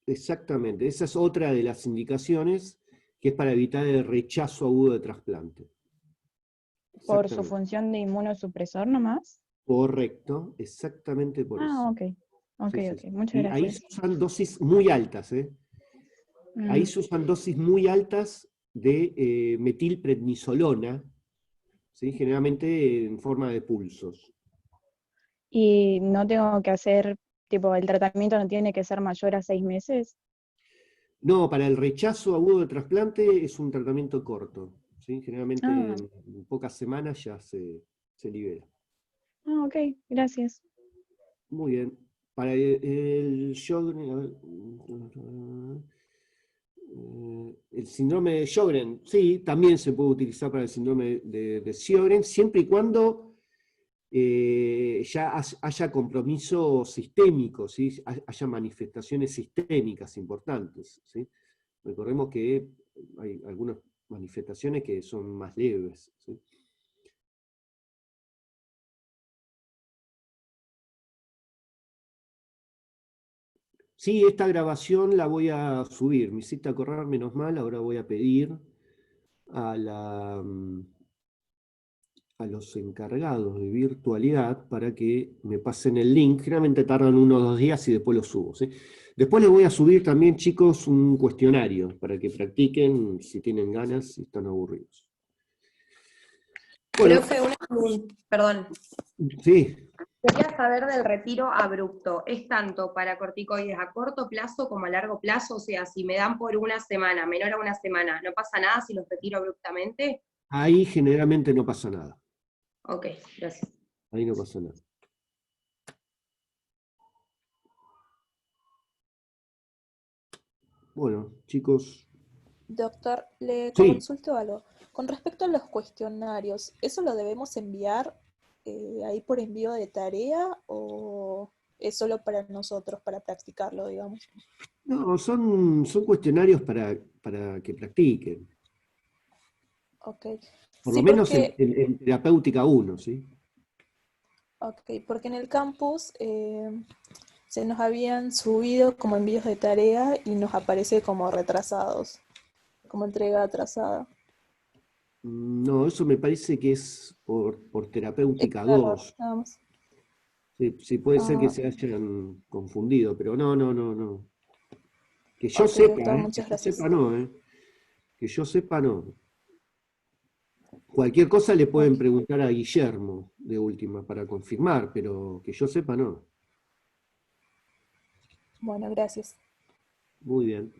exactamente. Esa es otra de las indicaciones que es para evitar el rechazo agudo de trasplante. ¿Por su Exactamente. función de inmunosupresor nomás? Correcto, exactamente por Ah, eso. ok, ok, Sí, sí, ok, sí. muchas Y ahí se gracias. usan dosis muy altas, ¿eh? Ahí Mm. se usan dosis muy altas de metilprednisolona, ¿sí? Generalmente en forma de pulsos. Y no tengo que hacer, tipo, el tratamiento no tiene que ser mayor a 6 meses. No, para el rechazo agudo de trasplante es un tratamiento corto, ¿sí? Generalmente Ah, en pocas semanas ya se libera. ok, gracias. Muy bien. Para el Sjögren, a ver, el síndrome de Sjögren, sí, también se puede utilizar para el síndrome de Sjögren, siempre y cuando ya haya compromiso sistémico, ¿sí? Haya manifestaciones sistémicas importantes, ¿sí? Recordemos que hay algunas manifestaciones que son más leves, ¿sí? Sí, esta grabación la voy a subir. Me hiciste acordar, menos mal, ahora voy a pedir a a los encargados de virtualidad para que me pasen el link. Generalmente tardan 1 o 2 días y después lo subo, ¿sí? Después les voy a subir también, chicos, un cuestionario para que practiquen si tienen ganas, si están aburridos. Bueno, Profe, una pregunta, perdón. sí, Quería saber del retiro abrupto. ¿Es tanto para corticoides a corto plazo como a largo plazo? O sea, si me dan por una semana, menor a una semana, ¿no pasa nada si los retiro abruptamente? ahí generalmente no pasa nada. Ok, gracias. Ahí no pasa nada. Bueno, chicos, Doctor, le sí, consulto algo. Con respecto a los cuestionarios, ¿eso lo debemos enviar ahí por envío de tarea o es solo para nosotros, para practicarlo, digamos? no, son cuestionarios para que practiquen. Ok. Por lo Sí, menos porque, en terapéutica 1, ¿sí? okay, porque en el campus se nos habían subido como envíos de tarea y nos aparece como retrasados, como entrega atrasada. No, eso me parece que es por Es terapéutica un error, 2. nada más. Sí, sí, puede ser que Ah, se hayan confundido, pero no, no, no, no. Que yo ok, sepa, doctor, que muchas yo sepa gracias. no, que yo sepa no. Cualquier cosa le pueden Ok, preguntar a Guillermo de última para confirmar, pero que yo sepa no. bueno, gracias. Muy bien.